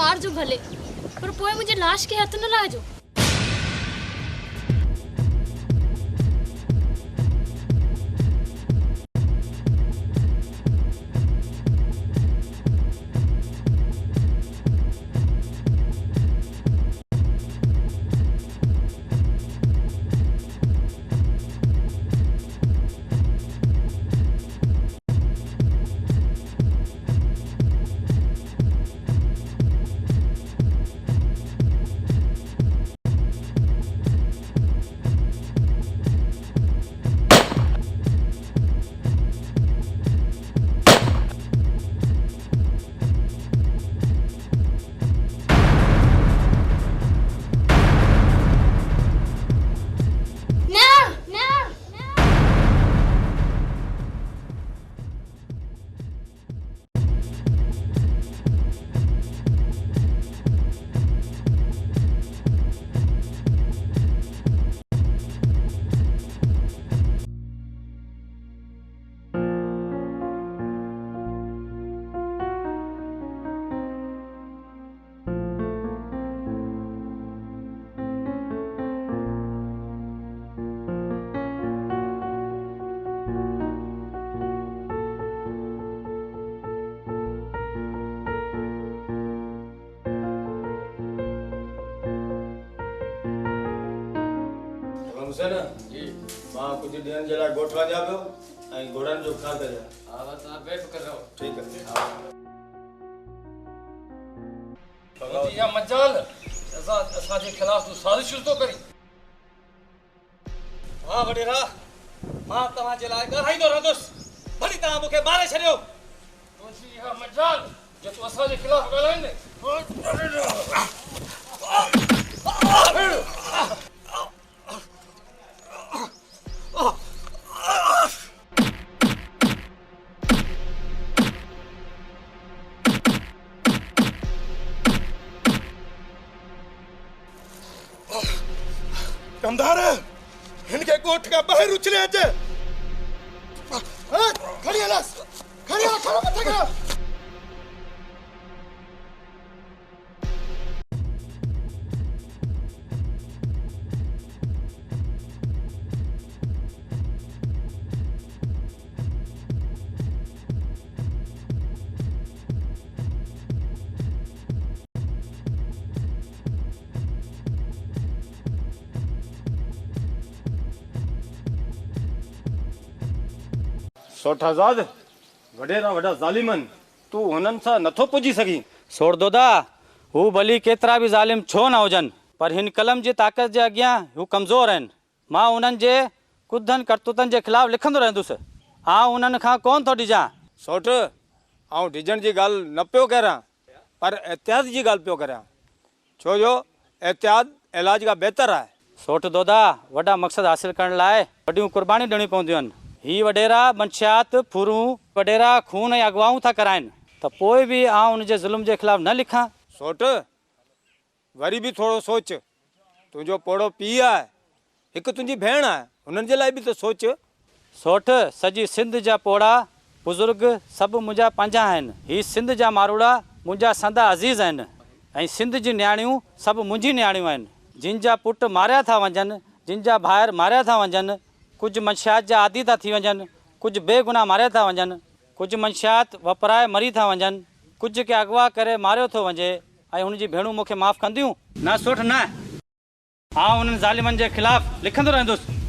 मार जो भले, पर पोइ मुझे लाश के हथ न लाजो। हुसैन जी मां कुछ ॾींहंनि जे लाइ ॻोठ वञा पियो ऐं घोड़नि जो ख़्यालु कजां। हा बस तव्हां बेफ़िक्र रहो। ठीक है। जी या मजाल असांजे ख़िलाफ़ तूं साज़िशूं थो करी। हा वॾेरा मां तव्हांजे लाइ ॻाल्हाईंदो रहंदुसि, भली तव्हां मूंखे मारे छॾियो। तुंहिंजी इहा मजाल जो तूं असांजे ख़िलाफ़ ॻाल्हाईंदे। कमदार इनके ॻोठ खां ॿाहिरि उछले अचे। खड़ी हलस, खड़ी हल, खड़ो मथे करो। सोठाज़ाद वडेरा वडा ज़ालिमन तू हुनन सा नथो पुजी सकी। छोड़ दोदा हू भली केतरा भी ज़ालिम छो न हुजन, पर हिन कलम जी ताकत जे अगियां हू कमज़ोर आहिनि। मां उन्हनि जे कुदन करतूतन जे खिलाफ़ लिखंदो रहंदुसि। उन्हनि खां कोन थो डिजां। सोठ आऊं डिजण जी ॻाल्हि न पियो करियां, पर एहतियात जी ॻाल्हि पियो करियां, छो जो एहतियात इलाज खां बहितर आहे। सोठ दोदा वॾा मक़सद हासिल करण लाइ वॾियूं कुर्बानियूं ॾियणी पवंदियूं आहिनि। ही वडेरा मंशियात फुरूं वडेरा खून ऐं अगवाऊं था कराइनि, त पोइ बि उनजे ज़ुल्म जे ख़िलाफ़ न लिखां। सोठ वरी बि थोरो सोच, तुंहिंजो पोड़ो पीउ आहे, हिकु तुंहिंजी भेण आहे, हुननि जे लाइ बि त सोच। सोठ सॼी सिंध जा पोड़ा बुज़ुर्ग सभु मुंहिंजा पंहिंजा आहिनि। ही सिंध जा मारूड़ा मुंहिंजा संदा अज़ीज़ आहिनि ऐं सिंध जी न्याणियूं सभु मुंहिंजी न्याणियूं आहिनि। जिन जा पुट मारिया था वञनि, जिन जा भाइर मारिया था वञनि, कुझु मंशियात जा आदी था थी वञनि, कुझु बेगुनाह मारिया था वञनि, कुझु मंशियात वपराए मरी था वञनि, कुझु के अगवा करे मारियो थो वञे ऐं हुनजी भेणूं मूंखे माफ़ु कंदियूं न? सोठ न, उन्हनि ज़ालिमनि जे ख़िलाफ़ लिखंदो रहंदुसि।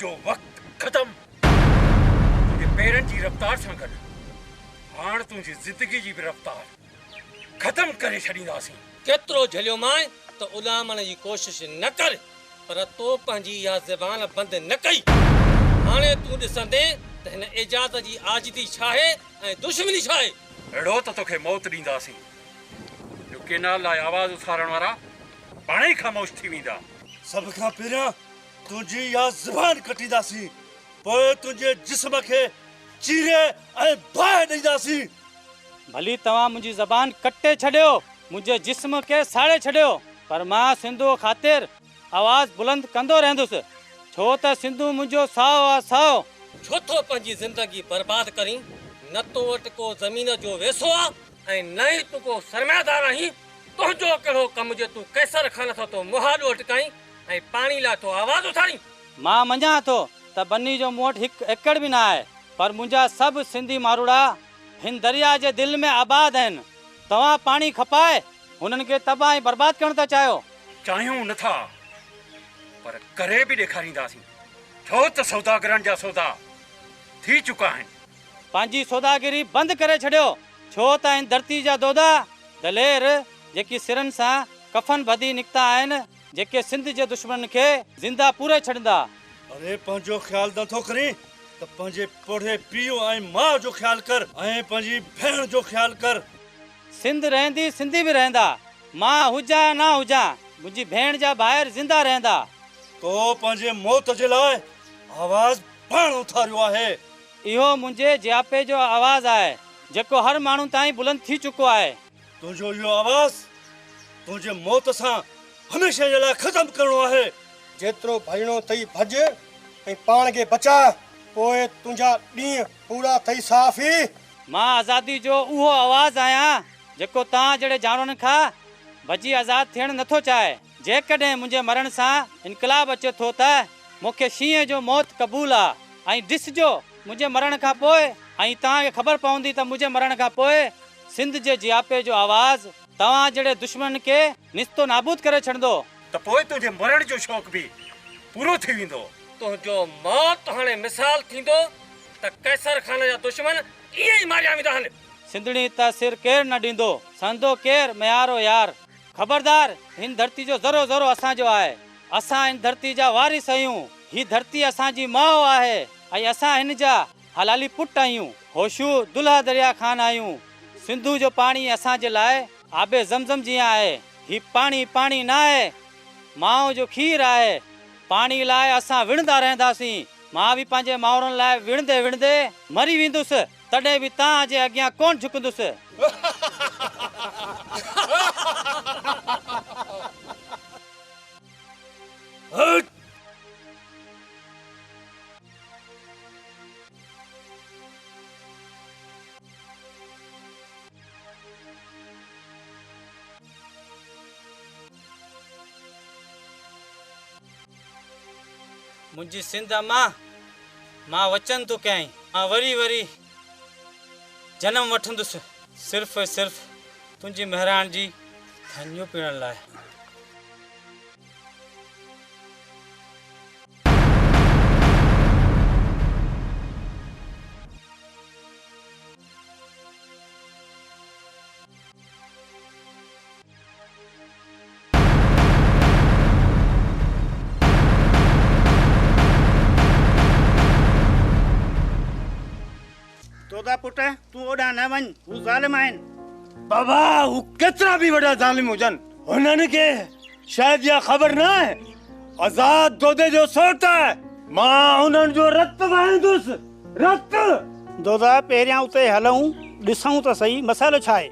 तुंहिंजो वक़्तु ख़तम तुंहिंजे पेरनि जी रफ़्तार सां गॾु हाणे तुंहिंजी ज़िंदगी जी बि रफ़्तार ख़तम करे छॾींदासीं। केतिरो झलियो माए त उलामण जी कोशिश न कर, पर तो पंहिंजी इहा ज़बान बंदि न कई। हाणे तूं ॾिसंदे त हिन एजाज़ जी आजिदी छा आहे ऐं दुश्मनी छा आहे। अहिड़ो त तोखे मौत ॾींदासीं जो केनाल लाइ आवाज़ उथारण वारा पाणे ई ख़ामोश थी वेंदा। सभ खां पहिरियां तुंहिंजी इहा ज़बान कटींदासीं, पोइ तुंहिंजे जिस्म खे चीरे ऐं बाहि ॾींदासीं। भली तव्हां मुंहिंजी ज़बान कटे छॾियो, मुंहिंजे जिस्म खे साड़े छॾियो, पर मां सिंधु ख़ातिर आवाज़ बुलंद कंदो रहंदुसि, छो त सिंधु मुंहिंजो साओ आहे साओ। छो थो पंहिंजी ज़िंदगी बर्बाद करीं? न तो वटि को ज़मीन जो वेसो आहे ऐं न ई तूं को सरमायादार आहीं। तुंहिंजो कहिड़ो कमु जो तूं कैसर खान सां तो मुहालो अटकाईं ऐं पाणी लाइ तो आवाज़ उथारीं। मां मञां थो त बन्नी जो मूं वटि हिकु एकड़ बि न आहे, पर मुंहिंजा सभु सिंधी मारूड़ा हिन दरिया जे दिलि में आबाद आहिनि। तव्हां पाणी खपाए हुननि खे तबाह ऐं बर्बाद करणु था चाहियो। चाहियूं नथा, पर करे बि ॾेखारींदासीं, छो त सौदागरनि जा सौदा थी चुका आहिनि। पंहिंजी सौदागिरी बंदि करे छॾियो, छो त हिन धरती जा दोदा दलेर जेकी सिरनि सां कफन बधी निकिता आहिनि, जेके सिंध जे दुश्मन खे ज़िंदा पूरे छॾींदा। अरे पंहिंजो ख़्यालु नथो करीं त पंहिंजे पोढ़े पीउ ऐं माउ जो ख़्यालु कर ऐं पंहिंजी भेण जो ख़्यालु कर। सिंध रहंदी सिंधी बि रहंदा, मां हुजां या न हुजां, मुंहिंजी भेण जा ॿाहिरि ज़िंदा रहंदा। तो पंहिंजे मौत जे लाइ आवाज़ पाण उथारियो आहे। इहो मुंहिंजे जियापे जो आवाज़ आहे, जेको हर माण्हू ताईं बुलंद थी चुको आहे। तुंहिंजो इहो आवाज़ तुंहिंजे मौत सां हमेशह जे लाइ ख़तमु करिणो आहे। जेतिरो भॼणो अथई भॼ ऐं पाण खे बचा, पोइ तुंहिंजा ॾींहं पूरा अथई साफ़ ई। मां आज़ादी जो उहो आवाज़ आहियां जेको तव्हां जहिड़े जानवरनि खां भॼी आज़ादु थियणु नथो चाहे। जेकॾहिं मुंहिंजे मरण सां इनकलाब अचे थो त मूंखे शींहं जो मौत क़बूल आहे। ऐं ॾिसजो मुंहिंजे मरण खां पोइ, ऐं तव्हांखे ख़बर पवंदी त मुंहिंजे मरण खां पोइ सिंध जे जियापे जो आवाज़ तव्हां जहिड़े दुश्मन खे निस्तो नाबूद करे छॾंदो। त पोइ तुंहिंजे मरण जो शौक़ बि पूरो थी वेंदो। तुंहिंजो मौत हाणे मिसाल थींदो त कैसर खान जा दुश्मन ईअं ई मारिया वेंदा आहिनि। सिंधणी त सिर केरु न ॾींदो, संदो केरु मयारो यार। ख़बरदार, हिन धरती जो ज़रो ज़रो असांजो आहे। असां हिन धरती जा वारिस आहियूं। ही धरती असांजी माउ आहे ऐं असां हिन जा हलाली पुट आहियूं। होशू दुल्हा दरिया खान आहियूं। सिंधु जो पाणी असांजे लाइ आबे ज़मज़म जीअं आहे। ही पाणी पाणी न आहे, माउ जो खीर आहे। पाणी लाइ असां विणंदा रहंदासीं। मां बि पंहिंजे माउरनि लाइ विणंदे विणंदे मरी वेंदुसि, तॾहिं बि तव्हांजे अॻियां कोन झुकंदुसि। मुंहिंजी सिंध मां वचन थो कयईं, मां वरी वरी जनम वठंदुसि, सिर्फ़ु ऐं सिर्फ़ु तुंहिंजी महिराण जी खनियूं पीअण लाइ। तोदा पुट तूं ओॾां न वञ, हू ज़ालिम आहिनि। बाबा हू केतिरा बि वॾा ज़ालिम हुजनि, हुननि खे शायदि इहा ख़बर न आहे आज़ाद दोदे जो सोट आहे। मां हुननि जो रत वहाईंदुसि, रत। दोदा पहिरियां उते हलूं, ॾिसूं त सही मसालो छा आहे।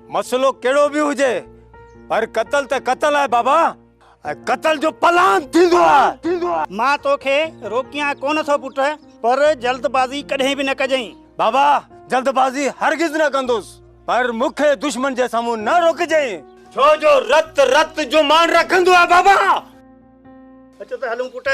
मसलो कहिड़ो बि हुजे, पर क़तल त क़तल आहे बाबा, ऐं क़तल जो पलान थींदो आहे। मां तोखे रोकियां कोन थो पुट, पर जल्दबाज़ी कॾहिं बि न कजांइ। बाबा जल्दबाज़ी हरगिज़ न कंदुसि, पर मूंखे दुश्मन जे साम्हूं न रोकजांइ, छो जो रत रत जो मान रखंदो आहे बाबा। अचो त हलूं पुट।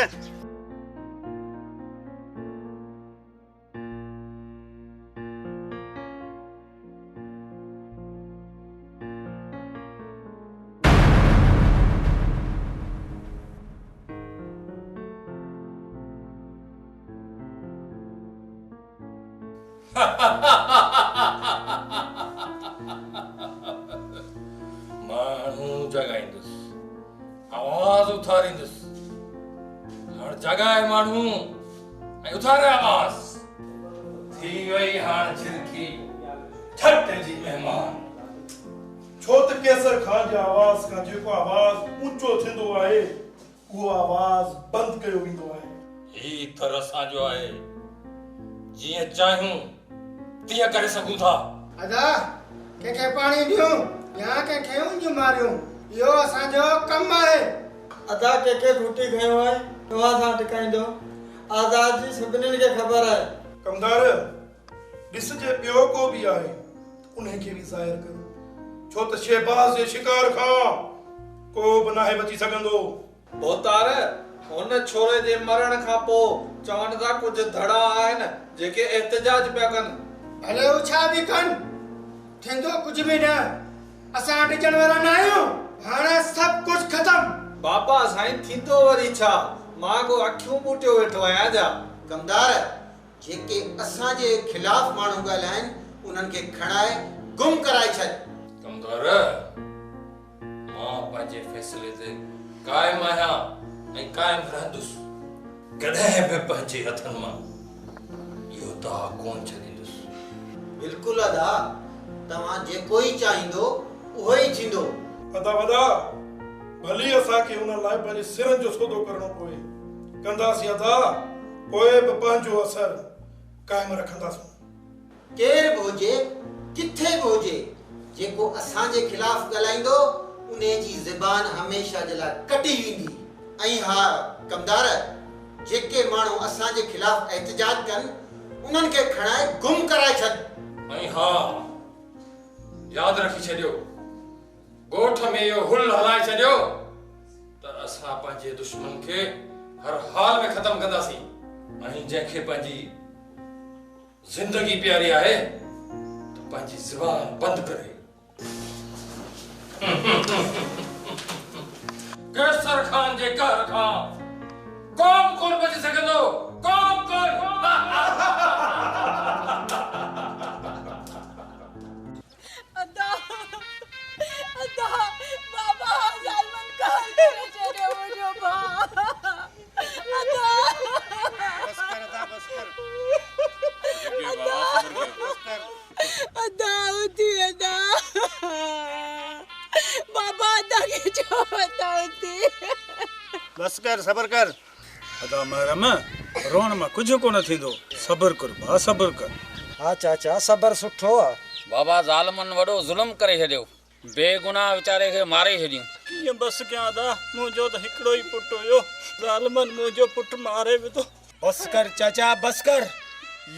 माण्हू जगाईंदुसि आवाज़ उथारींदुसि हाणे जगाए माण्हू ऐं उथारे आवाज़ थी वई हाणे झिरकी ठट जी महिमान छो त केसर खान जे आवाज़ खां जेको आवाज़ ऊंचो थींदो आहे उहो आवाज़ बंदि कयो वेंदो आहे ही तर असांजो आहे जीअं चाहियूं तीअं करे सघूं था अदा कंहिंखे पाणी ॾियूं या कंहिंखे उंज मारियूं इहो असांजो कमु आहे अदा कंहिंखे रोटी खयो आहे तव्हां सां टिकाईंदो आज़ाद जी सभिनीनि खे ख़बर आहे कमदार ॾिसजे ॿियो को बि आहे उन्हे खे बि ज़ाहिर कयो छो त शहबाज़ जे शिकार खां को बि नाहे बची सघंदो बोतार हुन छोरे जे मरण खां पोइ चवनि था कुझु धड़ा आहिनि जेके एहतजाज पिया कनि भले हू छा बि कनि थींदो कुझु बि न असां ॾिजण वारा न आहियूं हाणे सभु कुझु ख़तमु बाबा साईं थींदो वरी छा मां को अखियूं ॿूटियो वेठो आहियां जा कमदार जेके असांजे खिलाफ़ माण्हू ॻाल्हाइनि उन्हनि खे खणाए गुम कराए छॾ कमदार मां पंहिंजे फ़ैसिले ते क़ाइमु आहियां ऐं क़ाइमु रहंदुसि कॾहिं बि पंहिंजे हथनि मां इहो दाउ कोन छॾींदुसि बिल्कुलु अदा तव्हां जेको ई चाहींदो उहो ई थींदो अदा वदा भली असांखे हुन लाइ पंहिंजे सिरनि जो सौदो करणो पए कंदासीं अदा पोइ बि पंहिंजो असर क़ाइमु रखंदासीं केर बि हुजे किथे बि हुजे जेको असांजे खिलाफ़ ॻाल्हाईंदो उन जी ज़बान हमेशह जे लाइ कटी वेंदी ऐं हा कमदार जेके माण्हू असांजे खिलाफ़ एहतजाज कनि उन्हनि खे खणाए गुम कराए छॾ ऐं हा यादि रखी छॾियो ॻोठ में इहो हुल हलाए छॾियो त असां पंहिंजे दुश्मन खे हर हाल में ख़तमु कंदासीं ऐं जंहिंखे पंहिंजी ज़िंदगी प्यारी आहे त पंहिंजी ज़बान बंदि करे केसर खान जे घर खां कौन कोन बची सघंदो कौन कोन अदा अदा बाबा जालमन काल करे चले मुझे बा अदा बस कर अदा बस कर अदा होती अदा बाबा अदा के जो बताती बस कर सबर कर अदा महरम रोण मां कुझु कोन थींदो सबर कर भा सबर कर हा चाचा सबर सुठो आहे बाबा ज़ालमन वॾो ज़ुल्म करे छॾियो बेगुनाह वीचारे खे मारे छॾियूं कीअं बस कयां अदा मुंहिंजो त हिकिड़ो ई पुटु हुयो ज़ालमन मुंहिंजो पुटु मारे विधो बस कर चाचा बस कर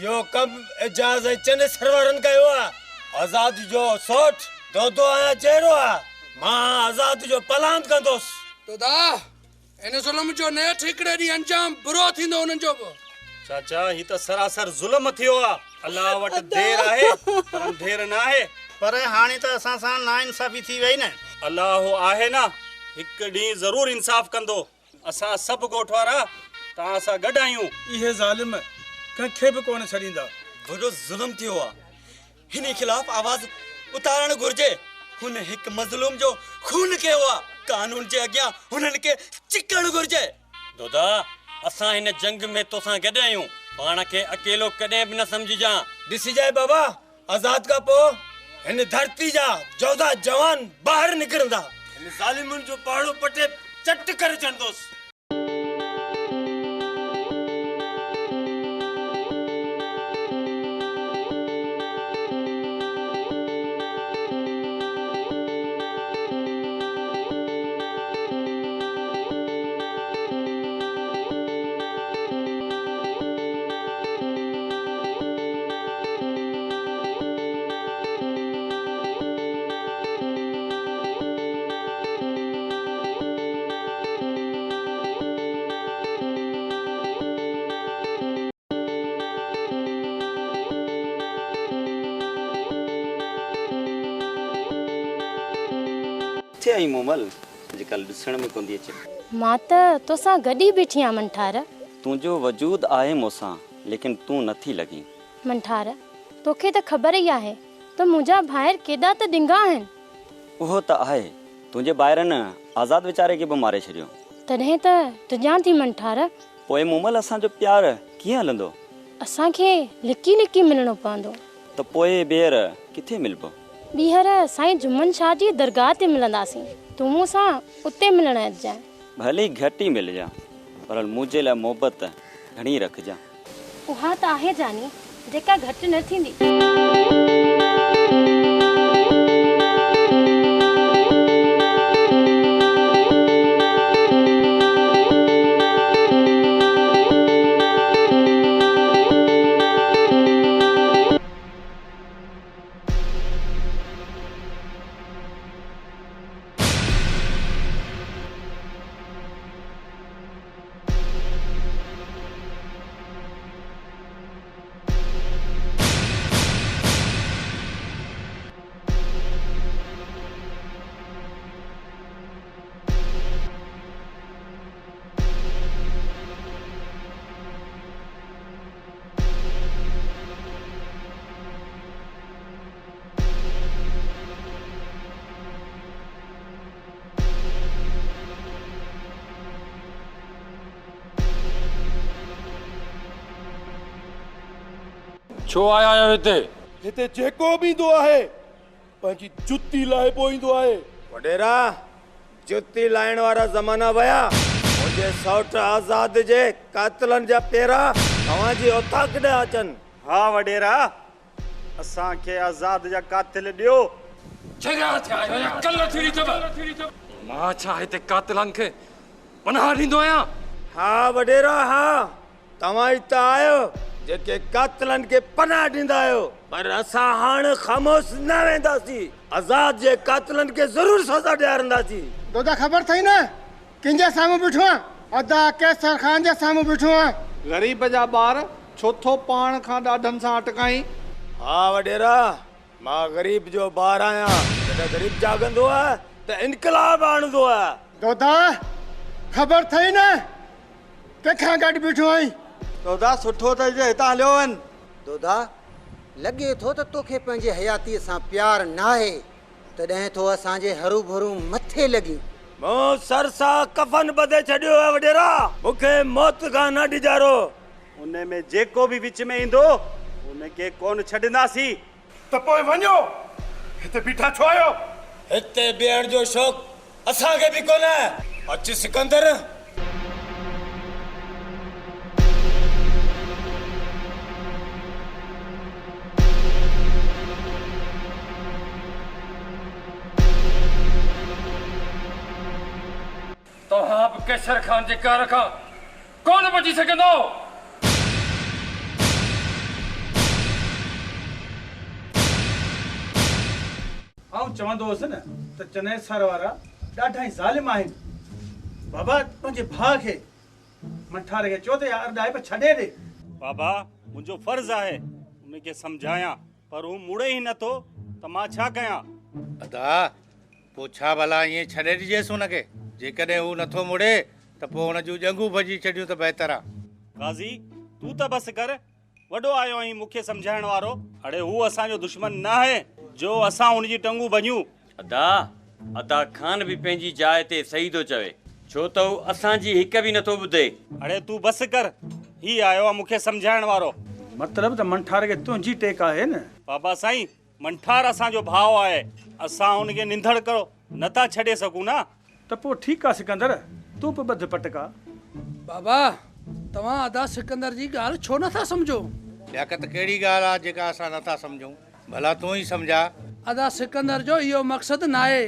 यो कम एजाज चने सरवरन कयो आहे आजाद जो सोठ दो आया चेहरो आहे मां आजाद जो पलांत कंदोसि तो दा इन ज़ुल्म जो नेठ हिकिड़े ॾींहुं अंजाम बुरो थींदो उन्हनि जो बि चाचा ही त सरासर ज़ुल्म थियो आहे अल्लाह वटि देर आहे पर अंधेर न आहे पर हाणे त असां सां नाइंसाफ़ी थी वई न अल्लाह आहे न हिकु ॾींहुं ज़रूरु इंसाफ़ कंदो असां सभु ॻोठ वारा तव्हां सां गॾु आहियूं इहे ज़ालिम कंहिंखे बि कोन छॾींदा वॾो ज़ुल्म थियो आहे हिन खिलाफ़ आवाज़ उतारणु घुर्जे हुन हिकु मज़लूम जो खून कयो आहे कानून जे अॻियां हुननि खे चिकणु घुर्जे दोदा असां हिन जंग में तोसां गॾु आहियूं पाण खे अकेलो कॾहिं बि न सम्झिजां ॾिसिजांइ बाबा आज़ाद खां पोइ हिन धरती जा 14 जवान ॿाहिरि निकिरंदा हिन ज़ालिमुनि जो पहाड़ो पटे चट करे छॾंदोसि आई मोमल अॼुकल्ह ॾिसण में कोन थी अचे मां त तोसां गॾु ई बीठी आहियां मनठार तुंहिंजो वजूद आहे मूंसां लेकिन तूं नथी लॻी मनठार तोखे त ख़बर ई आहे त मुंहिंजा भाइर केॾा त डिंगा आहिनि। उहो त आहे, तुंहिंजे ॿाहिरनि आज़ाद वीचारे खे बि मारे छॾियो। तॾहिं त तुंहिंजा थी मंठार। पोइ मूमल असांजो प्यार कीअं हलंदो? असांखे लिकी लिकी मिलणो पवंदो। त पोइ ॿीहर किथे मिलबो? ॿीहर साईं जुम्मन शाह जी दरगाह ते मिलंदासीं। तूं मूंसां उते मिलण अचिजांइ। भली घटि ई मिलजां, पर मुंहिंजे लाइ मोहबत घणी रखजां। उहा त आहे जानी, जेका घटि न थींदी। छो आया आहियो हिते? हिते जेको बि ईंदो आहे पंहिंजी जुती लाइ पोईंदो आहे। वडेरा, जुती लाइण वारा ज़माना विया। मुंहिंजे सौट आज़ाद जे कातिलनि जा पेरा तव्हांजी औताक ॾे अचनि। हा वडेरा, असांखे आज़ाद जा कातिल ॾियो। मां छा हिते कातिलनि खे पनाह ॾींदो आहियां? हा वडेरा, हा, तव्हां हिते आयो जेके कातिलनि खे पनाह ॾींदा आहियो, पर असां हाणे ख़ामोश न वेंदासीं। आज़ाद जे कातिलनि खे ज़रूर सज़ा ॾियारींदासीं। तोदा ख़बर थई न किंजे साम्हूं बीठो आहियां? अदा कैसर खान जे साम्हूं बीठो आहियां। ग़रीब जा ॿार छो थो पाण खां ॾाढनि सां अटकाई? हा वडेरा, मां ग़रीब जो ॿार आहियां। जॾहिं ग़रीब जाॻंदो आहे त इनकलाब आणंदो आहे। तोदा ख़बर थई न कंहिंखां गॾु बीठो आहीं? दोदा सुठो त हितां हलियो वञ। दोदा लॻे थो त तोखे पंहिंजे हयातीअ सां प्यार नाहे, तॾहिं तो असांजे हरू भरू मथे लॻी। मूं सर सां कफन ॿधे छॾियो आहे वडेरा, मूंखे मौत खां न ॾिजारो। उन में जेको बि विच में ईंदो उनखे कोन छॾंदासीं। त पोइ वञो, हिते बीठा छो आहियो? हिते बीहण जो शौक़ असांखे बि कोन आहे। अच सिकंदर। तव्हां बि कैसर खान जे कार खां कोन बची सघंदो। आउं चवंदो हुअसि न त चने सर वारा ॾाढा ई ज़ालिम आहिनि। बाबा पंहिंजे भाउ खे मंठार खे चओ त यार ॾाइब छॾे ॾे। बाबा, मुंहिंजो फर्ज़ आहे उनखे सम्झायां, पर हू मुड़े ई नथो त मां छा कयां? अदा पोइ छा भला ईअं छॾे ॾिजेसि हुनखे? जेकॾहिं हू नथो मुड़े त पोइ हुन जूं ॼंगूं भॼी छॾियूं त बहितर आहे। गाज़ी, तूं त बसि कर। वॾो आयो आहीं मूंखे सम्झाइण वारो। अड़े हू असांजो दुश्मन न आहे जो असां हुनजी टंगूं भॼूं। अदा खान बि पंहिंजी जाइ ते सही थो चवे, छो त हू असांजी हिक बि नथो ॿुधे। अड़े तूं बसि कर, ही आयो आहे मूंखे सम्झाइण वारो। मतिलबु त मंठार खे तुंहिंजी टेक आहे न? बाबा साईं, मंठार असांजो भाउ आहे, असां हुनखे निंधड़ करो नथा छॾे सघूं न। त पोइ ठीकु आहे सिकंदर, तूं बि ॿध पटका। बाबा, तव्हां अदा सिकंदर जी ॻाल्हि छो नथा सम्झो? लियाकत कहिड़ी ॻाल्हि आहे जेका असां नथा सम्झूं? भला तूं ई सम्झा। अदा सिकंदर जो इहो मक़सदु न आहे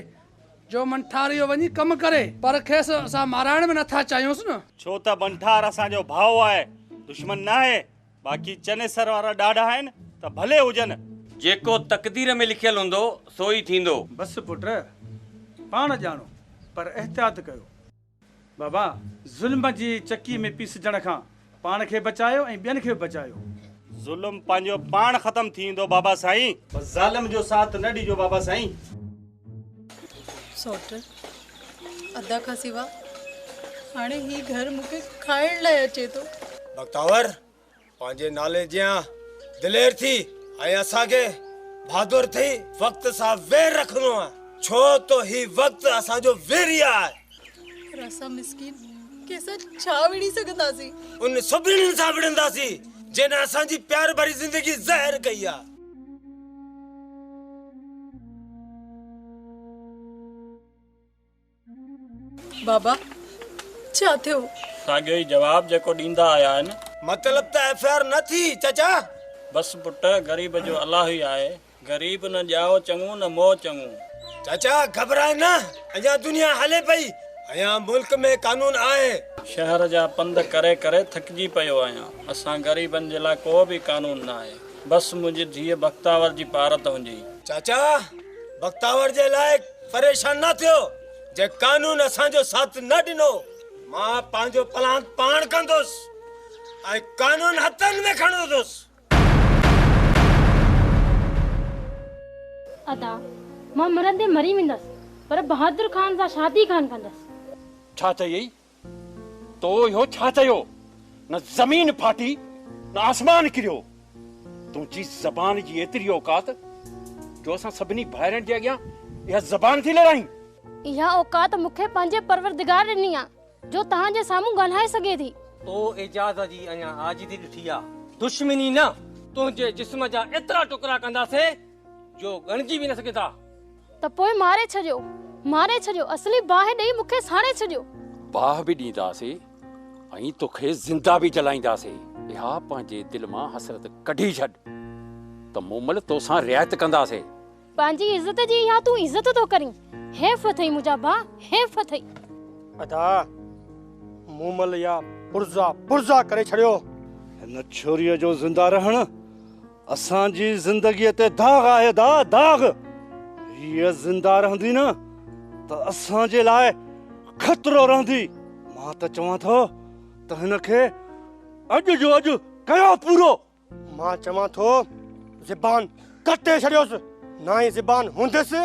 जो मंठार इहो वञी कमु करे, पर खेसि असां माराइण में नथा चाहियूंसि न। छो त मंठार असांजो भाउ आहे, दुश्मन न आहे। बाक़ी चनेसर वारा ॾाढा आहिनि त भले हुजनि। जेको तक़दीर में लिखियलु हूंदो सो ई थींदो। बसि पुट, पाण ॼाणो पर एहतियात कयो। बाबा, ज़ुल्म जी चकी में पीसजण खां पाण खे बचायो ऐं ॿियनि खे बचायो। ज़ुल्म पंहिंजो पाण ख़तम थी वेंदो बाबा साईं, बसि ज़ालिम जो साथ न ॾिजो बाबा साईं। सौट, अदा खां सिवा हाणे ही घर मूंखे खाइण लाइ अचे थो। बख्तावर, पंहिंजे नाले जियां दिलेर थी ऐं असांखे बहादुर थी वक्त सां वेर रखणो आहे, छो तो ही वक्त असांजो वेरिया आहे। पर असां मिस्किन कंहिंसां छा विड़ी सघंदासीं? उन सभिनीनि सां विड़ंदासीं जिन असांजी प्यार भरी ज़िंदगी ज़हर कई आहे। बाबा छा थियो? साॻियो ई जवाब जेको ॾींदा आया आहिनि। मतलब त एफआईआर न थी चाचा? बस पुट, गरीब जो अलाह ई आहे। गरीब न ॼाओ चङो न मोह चङो। चाचा घबराए न, अञा दुनिया हले पई, अञा मुल्क में कानून आहे। शहर जा पंध करे करे थकिजी पियो आहियां। असां ग़रीबनि जे लाइ को बि कानून न आहे। बस मुंहिंजी धीअ बख्तावर जी पारत हुजे। चाचा बख्तावर जे लाइ परेशान न थियो, जे कानून असांजो साथ न ॾिनो मां पंहिंजो प्लान पाण कंदुसि ऐं कानून हथनि में खणंदुसि। अदा मां मरंदे मरी वेंदसि, पर बहादुर खान सां शादी कान कंदसि। छा चयई? तो इहो छा चयो? न ज़मीन फाटी न आसमान किरियो। तुंहिंजी ज़बान जी एतिरी औकात जो असां सभिनी भाइरनि जे अॻियां इहा ज़बान थी लड़ाई। इहा औकात मूंखे पंहिंजे परवरदिगार ॾिनी आहे जो तव्हांजे साम्हूं ॻाल्हाए सघे थी। तो इजाज़ जी अञा आजिदी ॾिठी आहे, दुश्मनी न। तुंहिंजे जिस्म जा एतिरा टुकड़ा कंदासीं जो ॻणिजी बि न सघे था। त पोइ मारे छॾियो, असली बाहि ॾेई मूंखे साड़े छॾियो। बाह बि ॾींदासीं ऐं तोखे ज़िंदा बि जलाईंदासीं। इहा पंहिंजे दिलि मां हसरत कढी छॾ त मूमल तोसां रिआयत कंदासीं। पंहिंजी इज़त जी इहा तूं इज़त थो करीं। हेफ़ अथई मुंहिंजा भाउ, हेफ़ अथई। अदा मूमल या पुर्जा करे छड़ियो। हिन छोरीअ जो ज़िंदा रहण असांजी ज़िंदगीअ ते दाग़ आहे। दाग़ हीअ ज़िंदा रहंदी न त असांजे लाइ खतरो रहंदी। मां त चवां थो त हिनखे अॼु जो अॼु कयो पूरो। मां चवां थो ज़बान कटे छड़ियोसि। ना ही ज़बान हूंदसि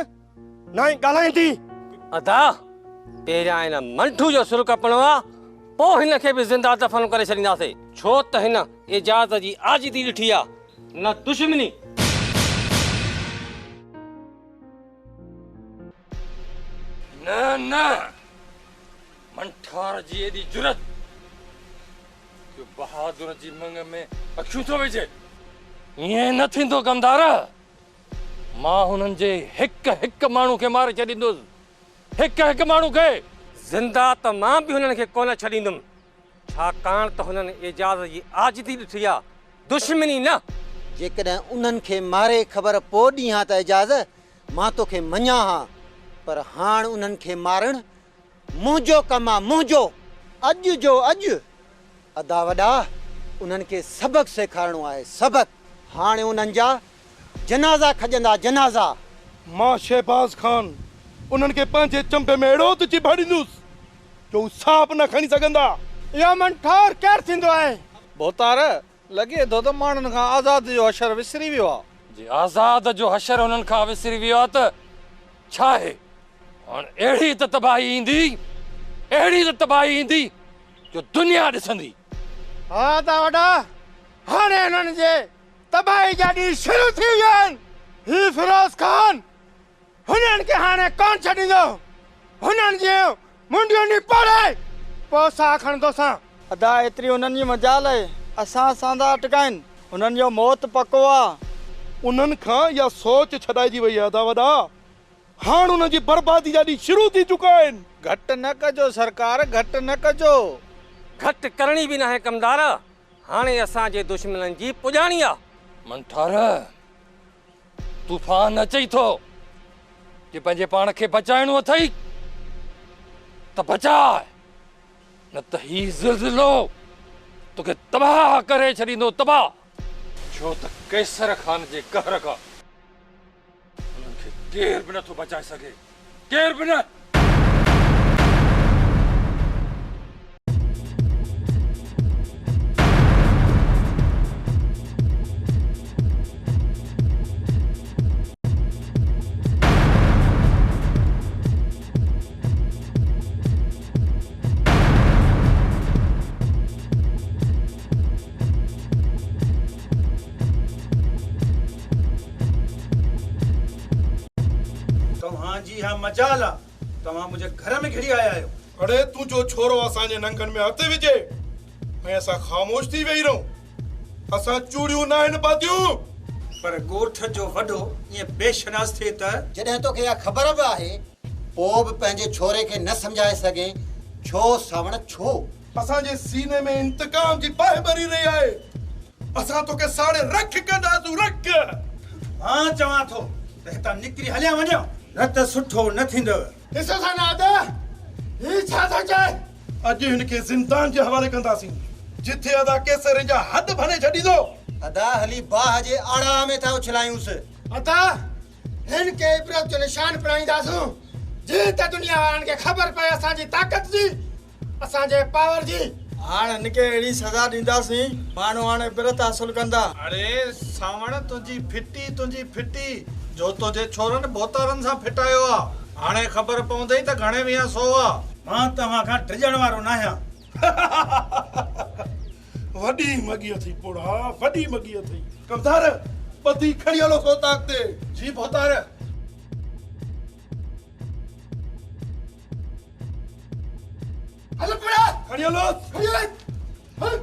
ना ही ॻाल्हाईंदी। अदा पहिरियां हिन मंठू जो सुर कपणो आहे, पोइ हिनखे बि ज़िंदा दफ़न करे छॾींदासीं। छो त हिन इजाज़ जी आजिदी ॾिठी आहे, न दुश्मनी। न मंठार जी एॾी जुरत जो बहादुर जी मंग में अखियूं थो विझे। ईअं न थींदो कमदार। मां हुननि जे हिक माण्हू खे मारे छॾींदुसि, हिक माण्हू खे। ज़िंदा त मां बि हुननि खे कोन छॾींदुमि, छाकाणि त हुननि इजाज़ जी आजिदी ॾिठी आहे, दुश्मनी न। जेकॾहिं उन्हनि खे मारे ख़बर पोइ ॾीं हा त इजाज़ मां तोखे मञा हा, पर हाणे उन्हनि खे मारणु मुंहिंजो कमु आहे, मुंहिंजो। अॼु जो अॼु अदा वॾा उन्हनि खे सबक़ सेखारिणो आहे, सबक़। हाणे उन्हनि जा जनाज़ा खॼंदा, जनाज़ा। मां शहबाज़ खान उन्हनि खे पंहिंजे चंबे में अहिड़ो त चिभाड़ींदुसि जो साहब न खणी सघंदा। इहो मंठोर केरु थींदो आहे? बोतार लॻे थो त माण्हुनि खां आज़ाद जो हशर विसरी वियो आहे। जे आज़ाद जो हशर हुननि खां विसरी वियो आहे त छा आहे? हाणे अहिड़ी त तबाही ईंदी जो दुनिया ॾिसंदी। हा त वॾा, हाणे हिननि जे तबाही जा ॾींहं शुरू थी विया आहिनि। ही फिरोज़ खान हुननि खे हाणे कोन छॾींदो। हुननि जी मुंडियूं नी पाड़े पोइ साह खणंदोसां। अदा एतिरी हुननि जी मजाल आहे, असां सांदा अटकाइनि। हुननि जो मौत पको आहे। उन्हनि खां इहा सोच छॾाइजी वई आहे अदा वॾा। हाणे उन्हनि जी बर्बादी जा ॾींहं शुरू थी चुका आहिनि। घटि न कजो सरकार, घटि न कजो। घटि करणी बि न आहे कमदार। हाणे असांजे दुश्मननि जी पुॼाणी आहे। मंठार तूफ़ान अचई थो जे पंहिंजे पाण खे बचाइणो अथई त बचाए, न त ही ज़िलज़िलो तोखे तबाह करे छॾींदो, तबाह। छो त कैसर खान जे कहर खां उन्हनि खे केर बि नथो बचाए सघे, केर बि न। इहा मजाल आहे तव्हां मुंहिंजे घर में घिरी आया आहियो। अड़े तू जो छोरो असांजे नंगनि में हथ विझे ऐं असां ख़ामोश थी वेही रहूं। असां चूड़ियूं न आहिनि पातियूं। पर ॻोठ जो वॾो ईअं बेशनास थिए त जॾहिं तोखे इहा ख़बर बि आहे पोइ बि पंहिंजे छोरे खे न सम्झाए सघे छो सावण छो? असांजे सीने में इंतकाम जी बाहि भरी रही आहे। असां तोखे साड़े रख कंदासूं रख। मां चवां थो त हितां निकिरी हलिया वञो न त सुठो न थींदव। ॾिसो सनादा ही छा थो चए? अॼु हिनखे ज़िंदान जे हवाले कंदासीं जिथे अदा केसर जा हद भने छॾींदो। अदा हली बाह जे आड़ा में था उछलायूंसि। अदा हिनखे इब्रत जो निशान पढ़ाईंदासूं जीअं त दुनिया वारनि खे ख़बर पए असांजी ताक़त जी असांजे पावर जी। हाणे हिनखे अहिड़ी सज़ा ॾींदासीं माण्हू हाणे इब्रत हासिल कंदा। अरे सावण तुंहिंजी फिटी जो तुंहिंजे छोरनि बोतारनि सां फिटायो आहे। हाणे ख़बर पवंदई त घणे वीह सौ आहे। मां तव्हां खां ड्रिजण वारो न आहियां। वॾी मॻीअ थी पोड़ा वॾी मॻीअ थी। कमदार ॿधी खणी हलो सो ताक़ते। जी बोतार। हलो पोड़ा खणी हलो खणी हलो।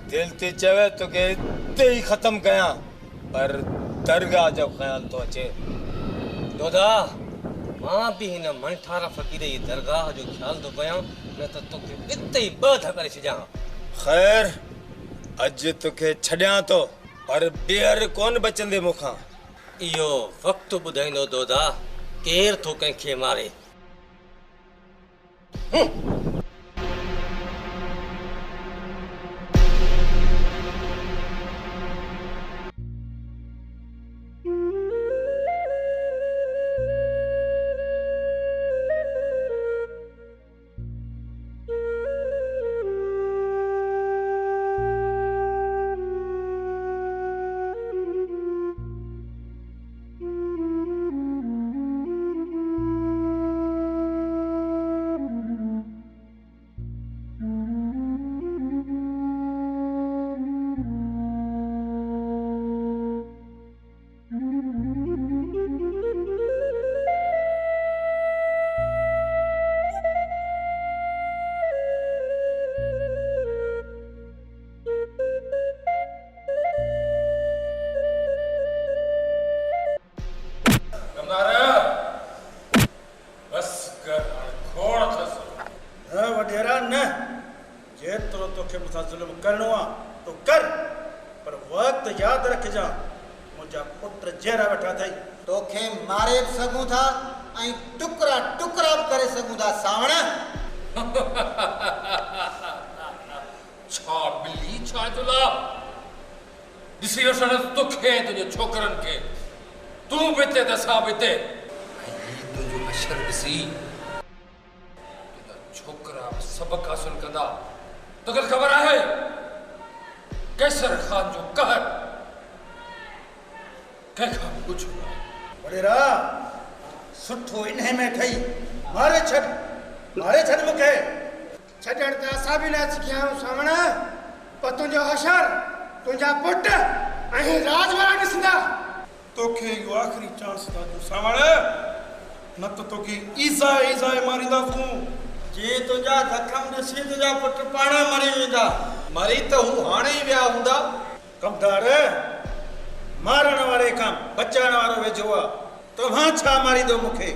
दिल ते चवे तो के इते ही खत्म कया पर दरगाह जो ख्याल तो अचे। दोदा मां भी हिन मनठारा फ़कीर जी दरगाह जो ख्याल तो कया न त तोखे इते ही ॿध करे छॾियां। खैर अज तोखे छॾियां तो पर ॿीहर कोन बचंदे मूंखां। इहो वक़्तु ॿुधाईंदो दोदा केर थो कंहिंखे मारे। जी तुझा जखम ॾिसी तुझा पुट पाण मरी वेंदा। मरी त हू हाणे ई विया हूंदा। कमदार मारण वारे खां बचाइण वारो वेझो आहे। तव्हां छा मारींदो मूंखे?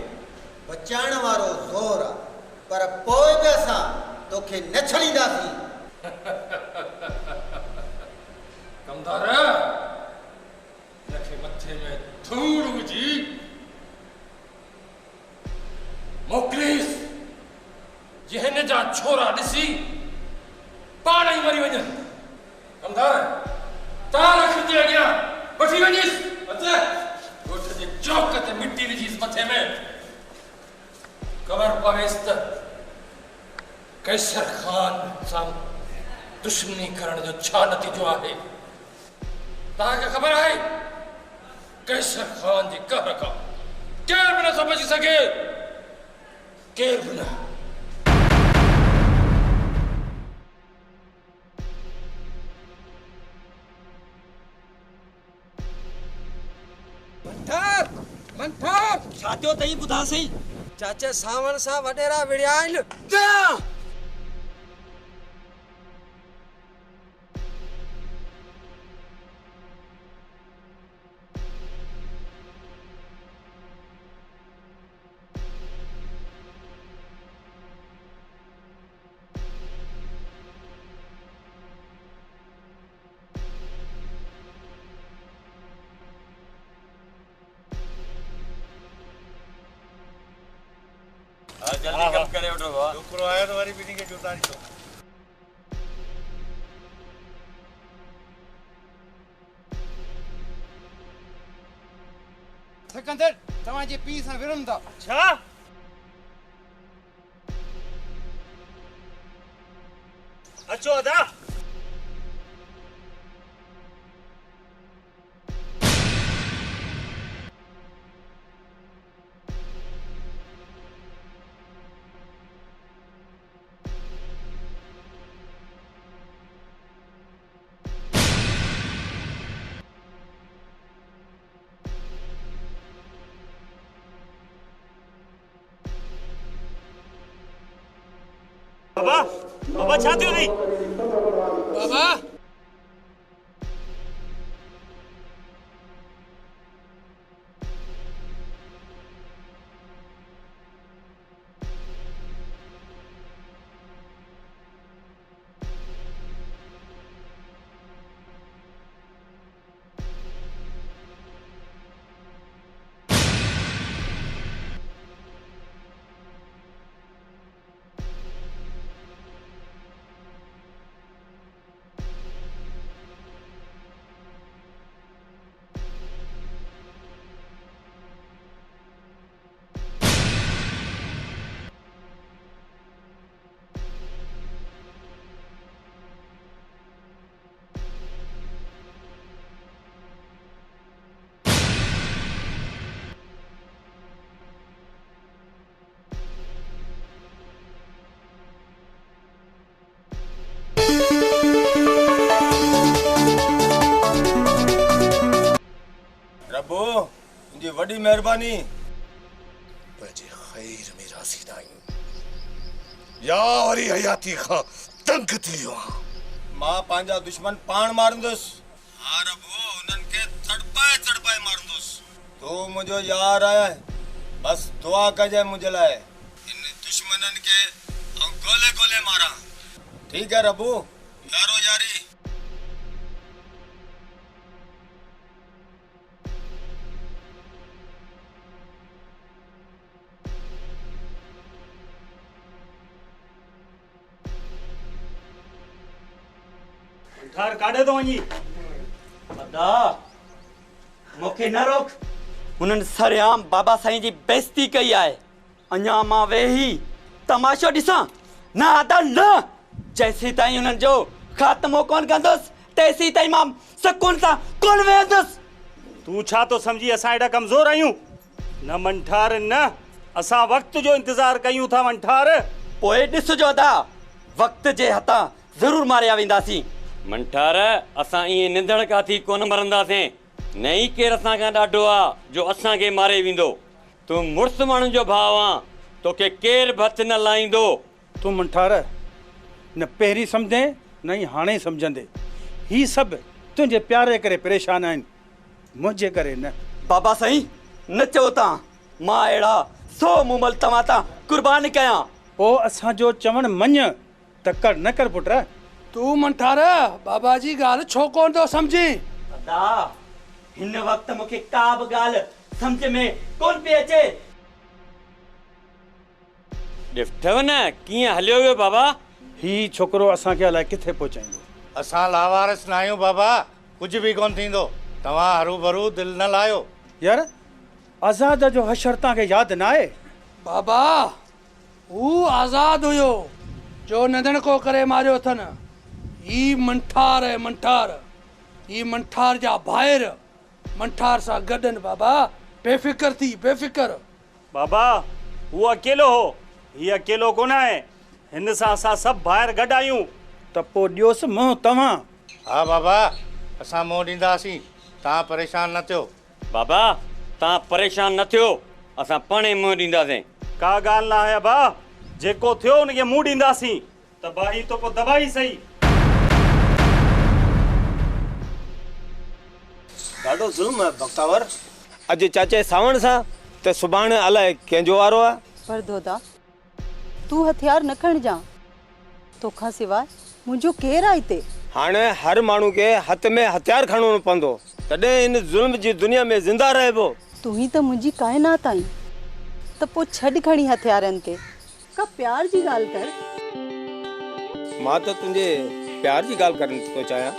बचाइण वारो ज़ोर आहे, पर पोइ बि असां तोखे न छॾींदासीं। कमदार हिनखे मथे में धूड़ विझी मोकिलीस, जे हिन जा छोरा ॾिसी पाण ई मरी वञनि। कमदार तां रखिजे अॻियां वठी वञीस, ॻोठ जे चौक ते मिटी विझीस मथे में। ख़बर पवेस त कैसर खान सां दुश्मनी करण जो छा नतीजो आहे। तव्हांखे ख़बर आहे कैसर खान जी कहर खां केर बि नथो बची सघे, केर बि न। मंथर छा थियो तई ॿुधा सही। चाचे सावण सां वॾेरा विड़िया आहिनि। जल्दी कम करे उठो बाबा। छोकरो आयो तो वारी बीनी के जुता नहीं तो। सिकंदर तव्हां जे पीउ सां विढ़नि था। छा? अचो अदा। बाबा बाबा छा थियो थी? बाबा रब्बो तुंहिंजी वॾी महिरबानी। पंहिंजे ख़ैर में राज़ी आहियूं या वरी हयाती खां तंग थी वियो आहियां। मां पंहिंजा दुश्मन पाण मारंदुसि। हा रब्बो उन्हनि खे तड़पाए मारंदुसि। तूं मुंहिंजो यार आहे, बस दुआ कजांइ मुंहिंजे लाइ। इन दुश्मननि खे गोले गोले मारां। ठीक है रब्बू, यारो यारी। ठार काढे तो वञी। अदा मूंखे न रोक। उन्हनि सरेआम बाबा साईं जी बेइज्जती कई आहे। अञा मां वेही तमाशो ॾिसां? न अदा न। जैसी ताईं उन्हनि जो ख़ात्मो कोन कंदुसि तेसी ताईं मां सुकून सां कोन वेहंदुसि। तू छा तो समझी असां एॾा कमज़ोर आहियूं? न मंठार न, असां वक़्त जो इंतज़ार कयूं था मंठार। पोइ ॾिसजो अदा, वक़्त जे हथां ज़रूर मारिया वेंदासीं। मंठार असां ईअं निंदड़ काथी कोन मरंदासीं। न ई केरु असांखां ॾाढो आहे जो असांखे मारे वेंदो। तूं मुड़ुस माण्हुनि जो भाउ आं, तोखे केरु भत न लाहींदो। तूं मंठार न पहिरीं सम्झे न ई हाणे सम्झंदे ही सभु तुंहिंजे प्यारे करे परेशान आहिनि मुंहिंजे करे न। बाबा साईं न चओ तव्हां मां अहिड़ा 100 मुमल तव्हां तां कुर्बान कयां। पोइ असांजो चवणु मञ त कर न कर पुट। तूं मंठार बाबा जी ॻाल्हि छो कोन थो सम्झी? अदा हिन वक़्तु मूंखे का बि ॻाल्हि सम्झ में कोन पई अचे। ॾिठव न कीअं हलियो वियो बाबा। ही छोकिरो असांखे अलाए किथे पहुचाईंदो। असां लावारिस न आहियूं बाबा, कुझु बि कोन थींदो। तव्हां हरू भरू दिलि न लायो। यार आज़ाद जो हशर तव्हांखे यादि न आहे? बाबा हू आज़ाद हुयो जो नंदणको करे मारियो अथनि। ही मंठार आहे मंठार। ही मंठार जा भाइर मंठार सां गॾनि। बाबा बेफ़िक्र थी बेफ़िक्र। बाबा हू अकेलो हो, हीउ अकेलो कोन आहे। हिन सां असां सभु ॿाहिरि गॾु आहियूं। त पोइ ॾियोसि मुंहुं तव्हां। हा बाबा असां मुंहुं ॾींदासीं, तव्हां परेशान न थियो। बाबा तव्हां परेशान न थियो, असां पाणे मुंहुं ॾींदासीं। का ॻाल्हि न आहे बा, जेको थियो उनखे मुंहुं ॾींदासीं। तबाही तो पोइ दबाई सही। ॾाढो ज़ुल्म आहे बख्तावर। अॼु चाचे सावण सां त सुभाणे अलाए कंहिंजो वारो आहे। पर दोदा तू हथियार न खणजां, तोखां सिवाय मुंहिंजो केरु आहे हिते? हाणे हर माण्हू खे हथ में हथियार खणणो पवंदो, तॾहिं हिन ज़ुल्म जी दुनिया में ज़िंदा रहिबो। तूं ही त मुंहिंजी काइनात आहीं, त पोइ छॾ खणी हथियारनि खे। का प्यार जी ॻाल्हि कर। मां त तुंहिंजे प्यार जी ॻाल्हि करण थो चाहियां।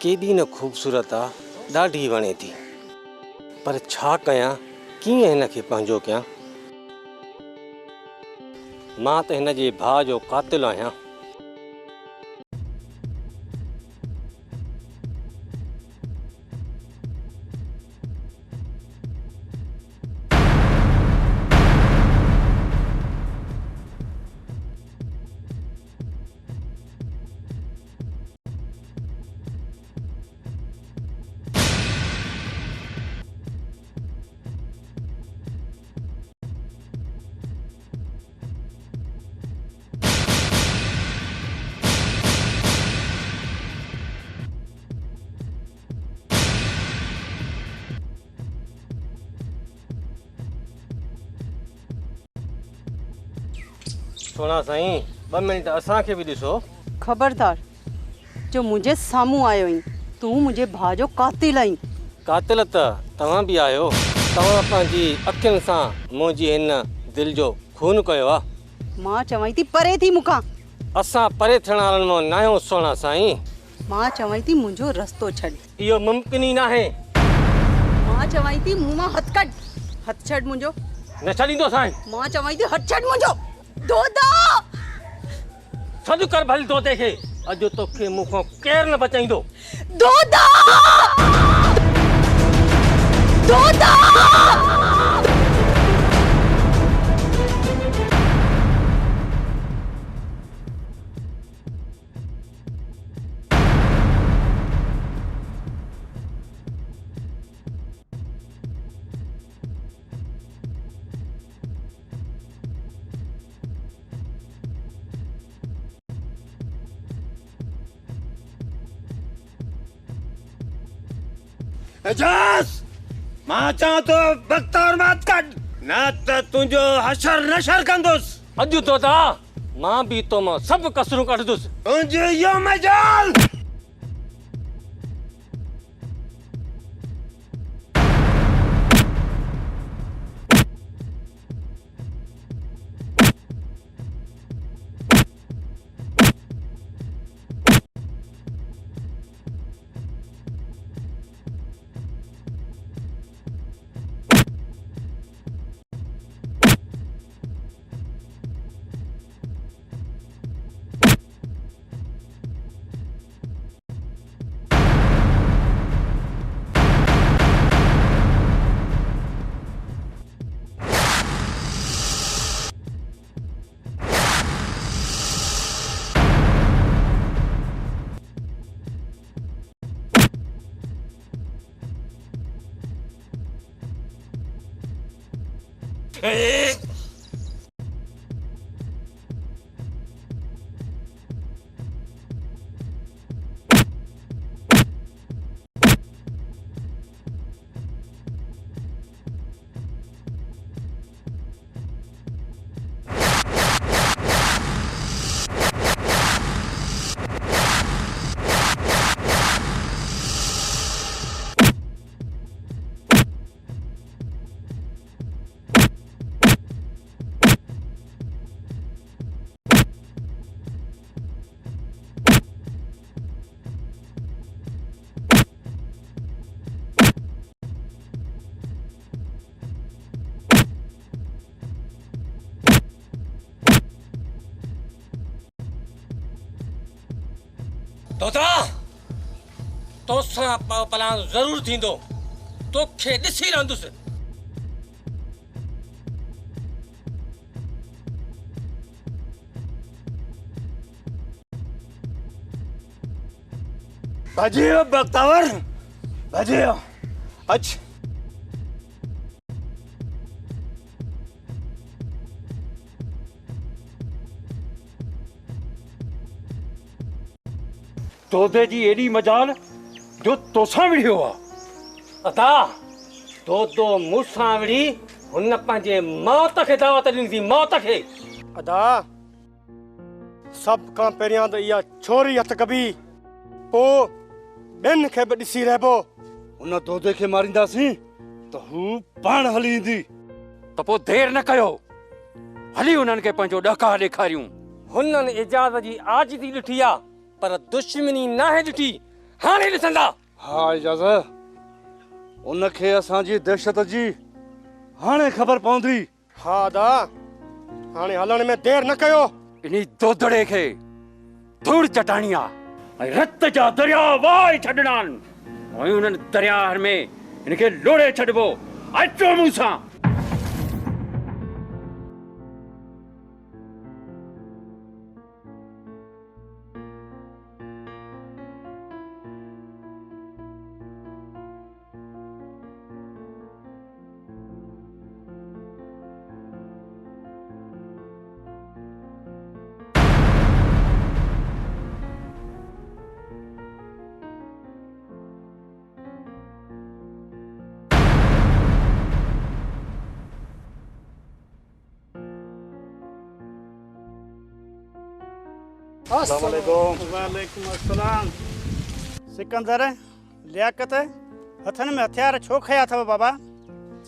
केॾी न ख़ूबसूरत आहे, ॾाढी वणे थी। पर छा कयां, कीअं हिनखे पंहिंजो कयां? मां त हिन जे भाउ जो क़ातिल आहियां। सोना साईं 2 मिनट असांखे बि ॾिसो। खबरदार जो मुंहिंजे साम्हूं आयो आहीं, तूं मुंहिंजे भाउ जो कातिल आहीं। कातिल त तव्हां बि आहियो। तव्हां पंहिंजी अखियुनि सां मुंहिंजी हिन दिलि जो खून कयो आहे। मां चवां थी परे थी मूंखां। असां परे थियण वारनि मां न आहियूं सोना साईं। मां चवां थी मुंहिंजो रस्तो छॾ। इहो मुमकिन ई न आहे। मां चवां थी मुंहुं मां हथ कढ। हथ छॾ मुंहिंजो। न छॾींदो साईं। मां चवां थी हथ छॾ मुंहिंजो। दोदा सॾु कर भली तोते खे। अॼु तोखे मूंखां केरु न बचाईंदो। दोदा दोदा एजाज मां चाह तो बख्तावर मात कढ, न त तुंहिंजो हशर नशर कंदुसि। अॼु तोता मां बि तो मां सभु कसरूं कढंदुसि। तुंहिंजी इहो मजाल। तोता तोसां पलान ज़रूर थींदो तोखे ॾिसी रहंदुसि भजियो बख्तावर भजियो अच्छा तोते जी एडी मजाल जो तोसां विढ़ियो आहे अता तो मूंसां विढ़ी हुन पंहिंजे मौत खे दावत ॾिनी मौत खे अदा सब खां पहिरियां त इहा छोरी हथ कबी पोइ ॿियनि खे बि ॾिसी रहिबो उन तोते खे मारींदासीं त हू पाण हली ईंदी त पोइ देर न कयो हली उन्हनि खे पंहिंजो ॾका ॾेखारियूं हुननि इजाज़त जी आजिज़ी ॾिठी आहे पर दुश्मनी नाहे ॾिठी हाणे ॾिसंदा हा इजाज़त उनखे असांजी दहशत जी हाणे ख़बर पवंदी हा अदा हाणे हलण में देर न कयो इन्ही दोदड़े खे धूड़ चटाणी आहे ऐं रत जा दरिया वाहे छॾणा आहिनि ऐं उन्हनि दरिया में इनखे लोड़े छॾिबो अचो मूं सां वालेकुम अस्सलाम सिकंदर लियाकत हथन में हथियार छो खया अथव बाबा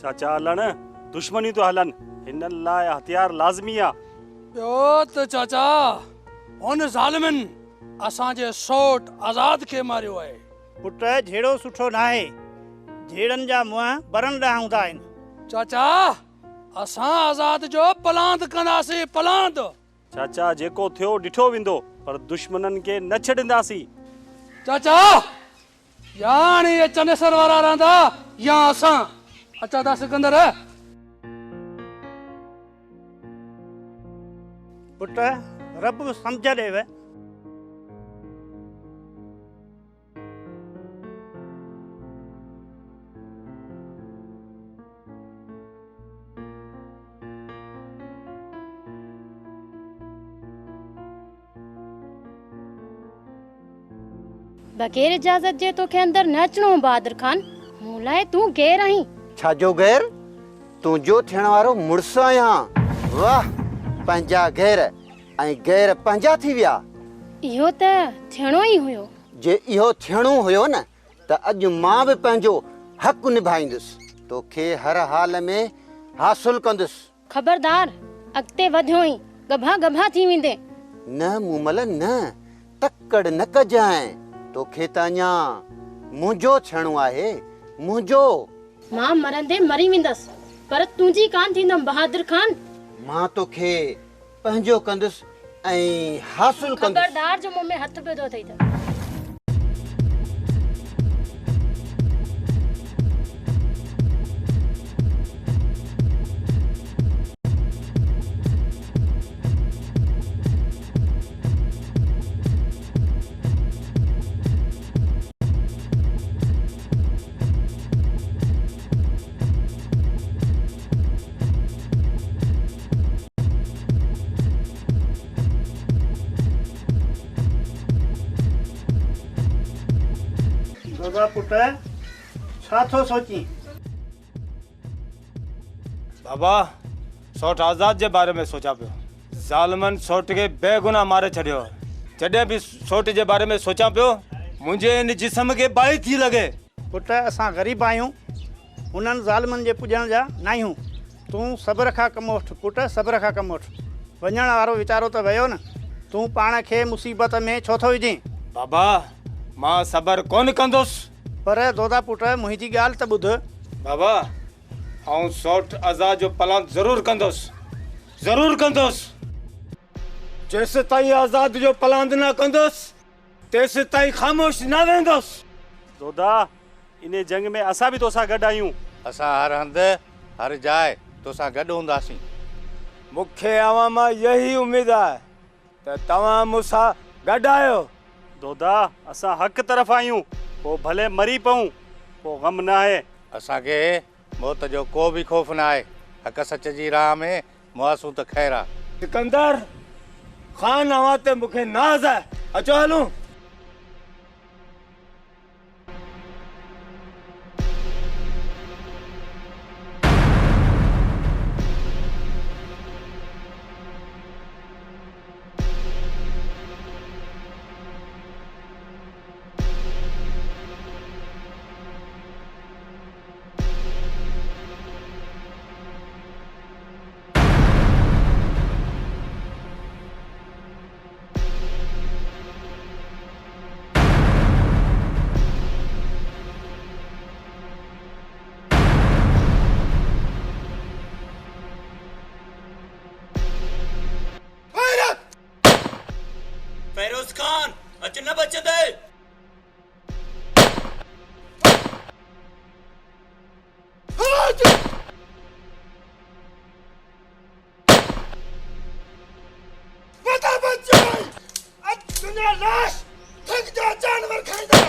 चाचा हलण दुश्मनी तो हलन हिन लाइ हथियार लाज़मी आहे ॿियो त चाचा हुन ज़ालिमनि असांजे सोट आज़ाद खे मारियो आहे पुट झेड़ो सुठो नाहे झेड़नि जा मुंहं बरन ॾांहुं हूंदा आहिनि चाचा असां आज़ाद जो पलांद कंदासीं पलांद चाचा जेको थियो ॾिठो वेंदो पर दुश्मननि खे न छॾींदासीं चाचा या हाणे ये चनेसर वारा रहंदा या असां अचा था सिकंदर पुट रब सम्झ ॾेव बगैर इजाजत जे तोखे अंदर न अचणो बहादुर खान मूं लाइ तूं गैर आहीं छाजो गैर तुंहिंजो थियण वारो मुड़ुस आहियां वाह पंहिंजा गैर ऐं गैर पंहिंजा थी विया इहो त थियणो ई हुयो जे इहो थियणो हुयो न त अॼु मां बि पंहिंजो हक़ निभाईंदुसि तोखे हर हाल में हासिल कंदुसि खबरदार अॻिते वधियो ई गभा गभा थी वेंदे न मूमल न तकड़ न कजांइ तोखे त अञा मुंहिंजो थियणो आहे मुंहिंजो मां मरंदे मरी वेंदसि पर तुंहिंजी कान थींदमि बहादुर खान मां तोखे पंहिंजो कंदुसि ऐं हासिल कंदुसि खबरदार जो मुंह में हथ पियो अथई त दोदा पुट छा थो सोची? बाबा सौट आज़ाद जे बारे में सोचा पियो। ज़ालिमन सौट के बेगुनाह मारे छॾियो। जॾहिं बि सौट जे बारे में सोचा पियो मुंहिंजे इन जिस्म खे बाहि थी लॻे। पुट असां ग़रीब आहियूं, उन्हनि ज़ालिमनि जे पुॼण जा न आहियूं। तूं सब्र खां कमु वठि पुट, सब्र खां कमु वठि। वञण वारो वीचारो त वियो न, तूं पाण खे मुसीबत में छो थो विझीं? बाबा मां सब्र कोन कंदुसि। पर दोदा पुट मुंहिंजी ॻाल्हि त ॿुध। बाबा आउं सौट आज़ाद जो प्लान ज़रूरु कंदुसि, ज़रूरु कंदुसि। जेसि ताईं आज़ाद जो प्लान न कंदुसि तेसि ताईं ख़ामोश न वेंदुसि। दोदा इन जंग में असां बि तोसां गॾु आहियूं। असां हर हंधि हर जाइ तोसां गॾु हूंदासीं। मूंखे अवां मां यही उमेद आहे त तव्हां मूंसां गॾु आहियो। दोदा असां हक़ तरफ़ आहियूं, पोइ भले मरी पऊं, पोइ ग़म न आहे। असांखे मौत जो को बि ख़ौफ़ न आहे। हक़ सच जी राह में मुआसूं त ख़ैर आहे। सिकंदर ख़ान अवां ते मूंखे नाज़ आहे। अचो हलूं। फेरोज खान अच न बचंदे। बता बच्चे दुनिया लाश थक जा जानवर खाइंदा।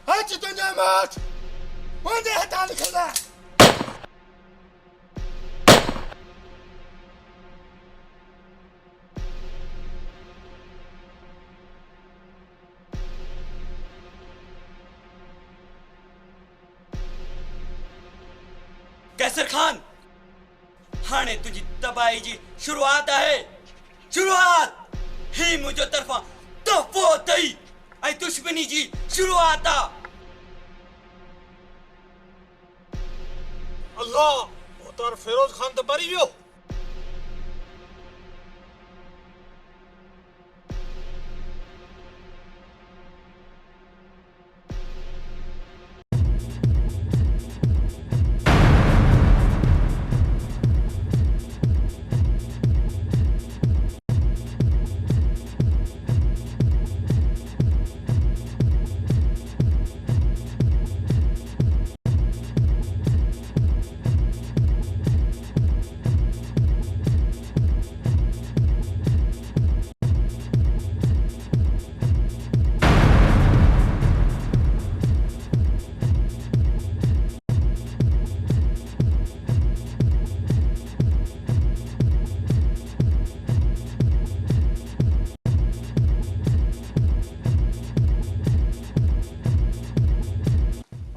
आज दुनिया मौत वंदे हटा निकलना। कैसर खान हाणे तुझी तबाही जी शुरुआत है। शुरुआत ही मुझो तरफा तोहफो अथई ऐं दुश्मनी जी शुरुआत आ। अल्लाह मुख्तार फिरोज खान तो मरी वियो।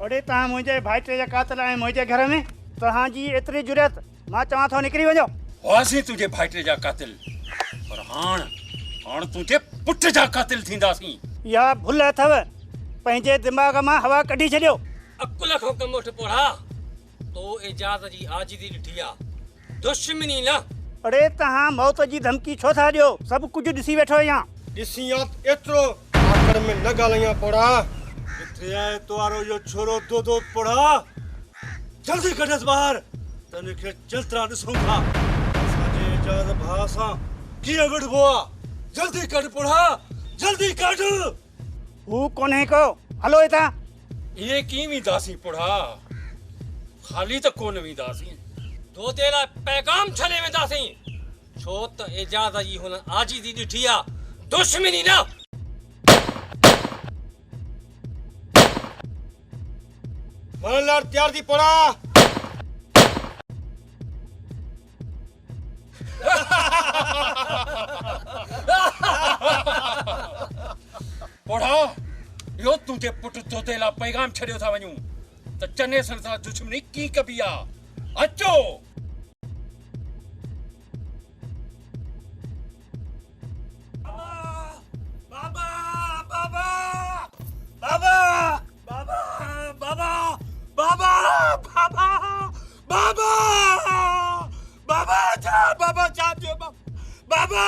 ओॾे तव्हां मुंहिंजे भाइटे जा कातिल आहियो मुंहिंजे घर में, तव्हांजी एतिरी जुरत, मां चवां थो निकिरी वञो। हुआसीं तुंहिंजे भाइटे जा कातिल, पर हाण तुंहिंजे पुट जा कातिल थींदासीं। इहा भुल अथव, पंहिंजे दिमाग़ मां हवा कढी छॾियो। अकुल खां कमु वठि पोड़ा, तो एजाज़ जी आजिज़ी ॾिठी आहे, दुश्मनी न। अड़े तव्हां मौत जी धमकी छो था ॾियो? सभु कुझु ॾिसी वेठो आहियां। ॾिसी एतिरो आख़िर में न ॻाल्हायां पोड़ा। किथे आहे तुआरो इहो छोरो दोदो पोड़ा? जल्दी कढसि ॿाहिरि, तने खे जल्दरा ॾिसूं था असांजे एजाज़ भाउ सां कीअं विढ़बो आहे। जल्दी कढ पोड़ा, जल्दी कढ। हू कोन्हे को, हलो हितां। इहे कीअं वेंदासीं पोड़ा? ख़ाली त कोन वेंदासीं, दोते लाइ पैगाम छॾे वेंदासीं, छो त एजाज़ जी हुन आजिज़ी ॾिठी आहे, दुश्मनी न। मरण लाड़ तैयार थी पोड़ा। पोड़ा यो तुझे पुट तोते ला पैगाम छड़ियो था वणू त चने सर सा दुश्मनी की कबिया अचो। बाबा बाबा बाबा बाबा बाबा बाबा बाबा बाबा बाबा चा बाबा चा जो बाबा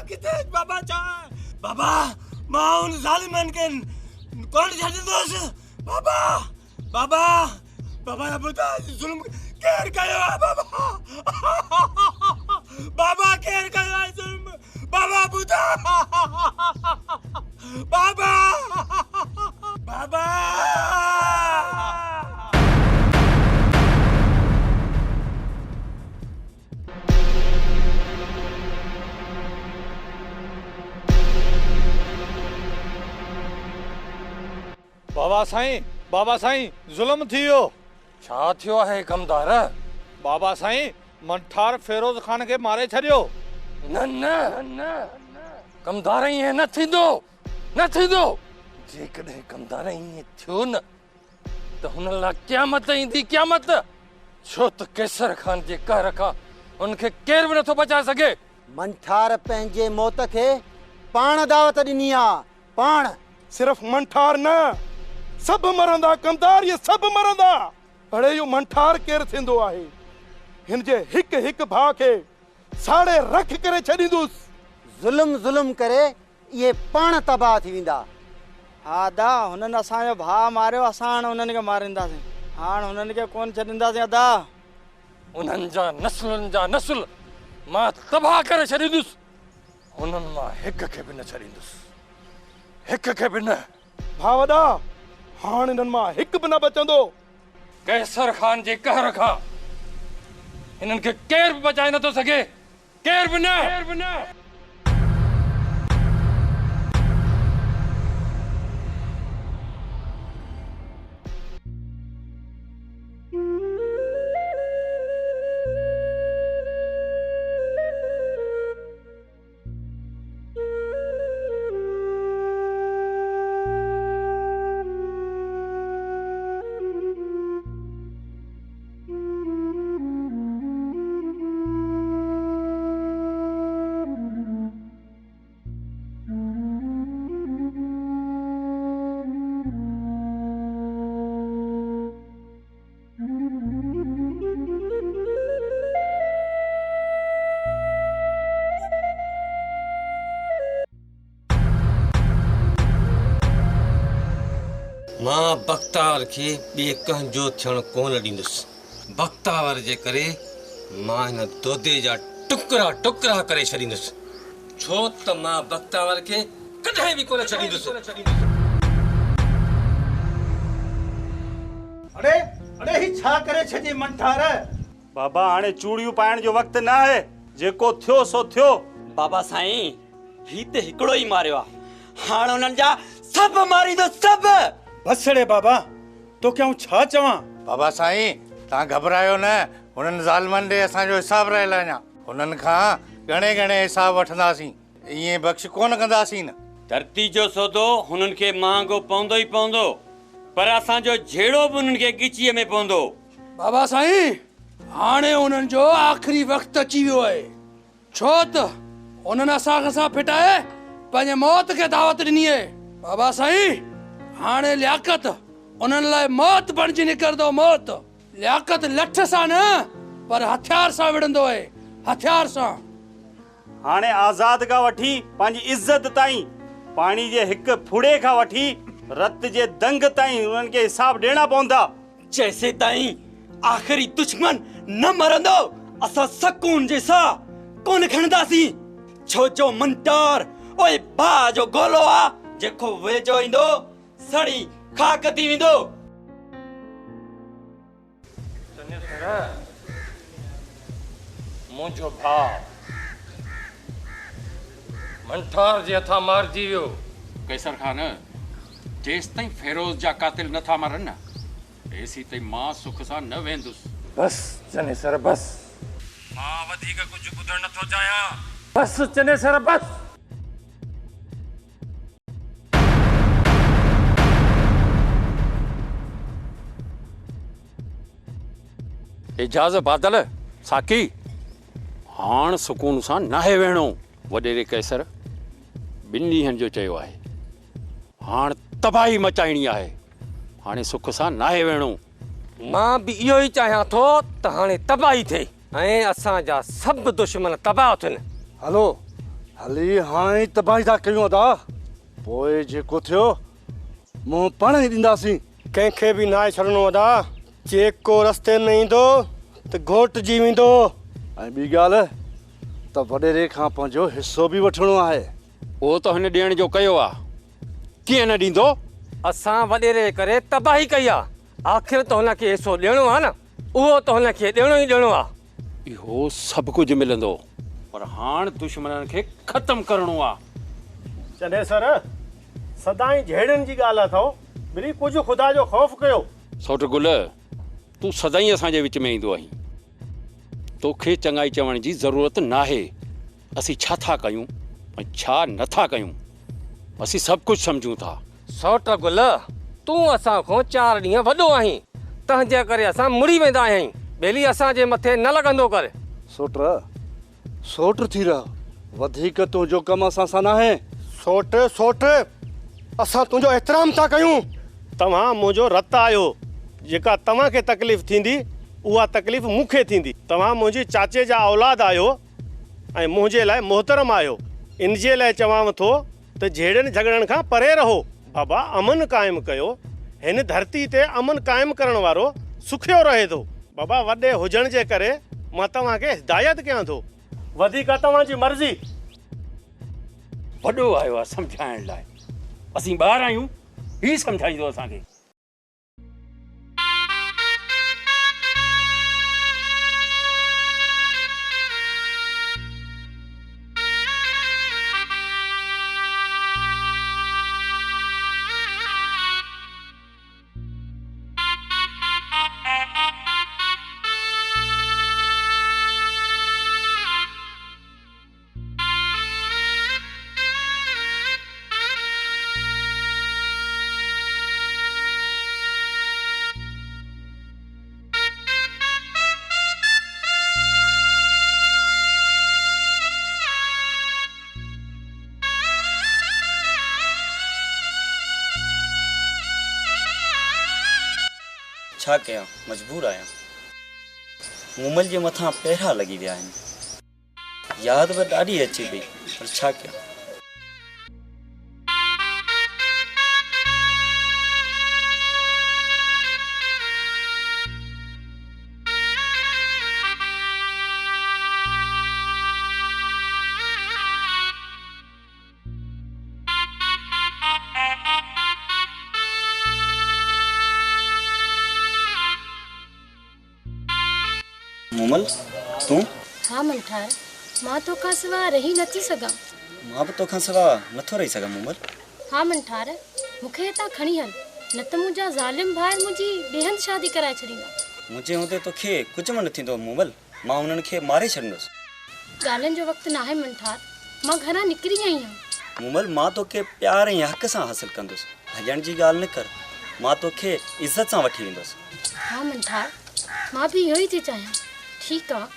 किथे बाबा चा बाबा मां उन जालिमन के कौन छड़ी दोस बाबा बाबा बाबा बुता जुल्म केर कयो बाबा बाबा केर कयो जुल्म बाबा बुता बाबा बाबा बाबा साईं जुल्म थियो। छा थियो आहे कमदार? बाबा साईं मंठार फेरोज खान के मारे छड़ियो। न न न कमदार ये न थींदो न थींदो। जेकॾहिं कमदार ये थियो न त हुन ला क़यामत ईंदी क़यामत। छो त केसर खान जे कहर खां उनखे केर बि नथो बचाए सघे। मंठार पंहिंजे मौत खे पाण दावत ॾिनी आहे पाण। सिर्फ मंठार न सब मरंदा कमदार ये सब मरंदा। अड़े यो मंठार केर थींदो आहे हिन जे हिक हिक भाउ खे साड़े रख करे छॾींदुसि। ज़ुल्म करे ये पाण तबाह थी वेंदा। हा दा हुननि असांजो भाउ मारियो असां हाणे हुननि खे मारींदासीं। हाणे हुननि खे कोन छॾींदासीं अदा। उन्हनि जा नस्ल मां तबाह करे छॾींदुसि। हुननि मां हिक खे बि न छॾींदुसि हिक खे बि न। भावदा हाणे हिननि मां हिक बि न बचंदो। कैसर खान जे कहर खां हिननि खे केर बि बचाए नथो सघे केर बि न। मां बख्तावर खे ॿिए कंहिंजो थियण कोन ॾींदुसि। बख्तावर जे करे मां हिन दोदे जा टुकड़ा टुकड़ा करे छॾींदुसि। छो त मां बख्तावर खे कॾहिं बि कोन छॾींदुसि। अड़े अड़े ही छा करे छॾी मंठार? बाबा हाणे चूड़ियूं पाइण जो वक़्तु न आहे। जेको थियो सो थियो। बाबा साईं ही त हिकिड़ो ई मारियो आहे। हाणे हुननि जा सभु मारींदो सभु। बसड़े बाबा तो क्या छा चवां? बाबा साईं तव्हां घबरायो न। हुननि ज़ालिमनि ॾे असांजो हिसाब रहियल अञा। हुननि खां घणे घणे हिसाब वठंदासीं। ईअं बख़्श कोन कंदासीं न। धरती जो सौदो हुननि खे महांगो पवंदो ई पवंदो पर असांजो जहिड़ो बि हुननि खे गिचीअ में पवंदो। बाबा साईं हाणे हुननि जो आख़िरी वक़्तु अची वियो आहे। छो त हुननि असांखे सां फिटाए पंहिंजे मौत खे दावत ॾिनी आहे। बाबा साईं हाणे लियाकत उन्हनि लाइ मौत बणिजी निकिरंदो। मौत लियाकत लठ सां न पर हथियार सां विढ़ंदो आहे। हथियार सां। हाणे आज़ाद खां वठी पंहिंजी इज़त ताईं पाणी जे हिक फुड़े खां वठी रत जे दंग ताईं उन्हनि खे हिसाब ॾियणा पवंदा। जैसे ताईं आख़िरी दुश्मन न मरंदो असां सकून जे साह कोन खणंदासीं। छो जो मंटार ओए भाउ जो गोलो आहे जेको वेझो ईंदो सड़ी खाक थी वेंदो। मुंहिंजो भाउ मंठार जे हथां मारिजी वियो। कैसर खान जेसि ताईं फेरोज जा कातिल नथा मरनि न एसी ते मां सुख सां न वेंदुसि। बस चने सर बस। मां वधीक कुझु ॿुधण नथो चाहियां। बस चने सर बस। एजाज़ बादल साकी हाण सुकून सां नाहे वेहणो। वॾेरे कैसर 2 ॾींहंनि जो चयो आहे। हाण तबाही मचाइणी आहे। हाणे सुख सां नाहे वेहणो। मां बि इहो ई चाहियां थो त हाणे तबाही थिए ऐं असांजा सभु दुश्मन तबाह थियनि। हलो हली हाणे तबाही था कयूं अदा। पोइ जेको थियो मुंहुं पाण ई ॾींदासीं। कंहिंखे बि नाहे छॾिणो अदा। जेको रस्ते में ईंदो त घोटिजी वेंदो। ऐं ॿी ॻाल्हि त वॾेरे खां पंहिंजो हिसो बि वठिणो आहे। उहो त हिन ॾियण जो कयो आहे। कीअं न ॾींदो? असां वॾेरे करे तबाही कई आहे। आख़िर त हुनखे हिसो ॾियणो आहे न। उहो त हुनखे ॾियणो ई ॾियणो आहे। इहो सभु कुझु मिलंदो पर हाणे दुश्मननि खे ख़तमु करिणो आहे। चने सर सदाई जहिड़नि जी ॻाल्हि अथव। ॿिनी कुझु ख़ुदा जो ख़ौफ़ कयो। सौट गुल तूं सदाई असांजे विच में ईंदो आहीं। तोखे चङाई चवण जी ज़रूरत नाहे। असीं छा था कयूं ऐं छा नथा कयूं असीं सभु कुझु सम्झूं था। सौट गुल तूं असां खां 4 ॾींहं वॾो आहीं। तंहिंजे करे असां मुड़ी वेंदा आहियूं। ॿेली असांजे मथे न लॻंदो कर। सोट थी रह। वधीक तुंहिंजो कमु असां सां नाहे। सोट असां तुंहिंजो एतिराम था कयूं। तव्हां मुंहिंजो रत आहियो। जेका तव्हांखे तकलीफ़ थींदी उहा तकलीफ़ मूंखे थींदी। तव्हां मुंहिंजी चाचे जा औलाद आहियो ऐं मुंहिंजे लाइ मोहतरम आहियो। इन जे लाइ चवांव थो त जहिड़नि झगड़नि खां परे रहो। बाबा अमन क़ाइमु कयो। हिन धरती ते अमन क़ाइमु करण वारो सुखियो रहे थो। बाबा वॾे हुजण जे करे मां तव्हांखे हिदायत कयां थो। वधीक तव्हांजी मर्ज़ी। वॾो आयो आहे सम्झाइण लाइ। असीं ॿार आहियूं। ही सम्झाईंदो असांखे। छा कयां मजबूर आहियां। मूमल जे मथां पहिरा लॻी विया आहिनि। यादि बि ॾाढी अचे पई पर छा कयां। मूमल तूं? हाँ मंठार मां तोखां सिवा रही नथी सघां। मां बि तोखां सिवा नथो रही सघां मूमल। हाँ मंठार मूंखे हितां खणी हल न त मुंहिंजा ज़ालिम भाइर मुंहिंजी ॿिए शादी कराए छॾींदा। मुंहिंजे हूंदे तोखे कुझु बि न थींदो मूमल। मां उन्हनि खे मारे छॾींदुसि। ॻाल्हियुनि जो वक़्तु नाहे मंठार। मां घरां निकिरी आई आहियां। मूमल मां तोखे प्यार ऐं हक़ सां हासिल कंदुसि। भॼण जी ॻाल्हि न कर। मां तोखे इज़त सां वठी वेंदुसि। हाँ मंठार मां बि इहो ई थी चाहियां। ठीकु आहे।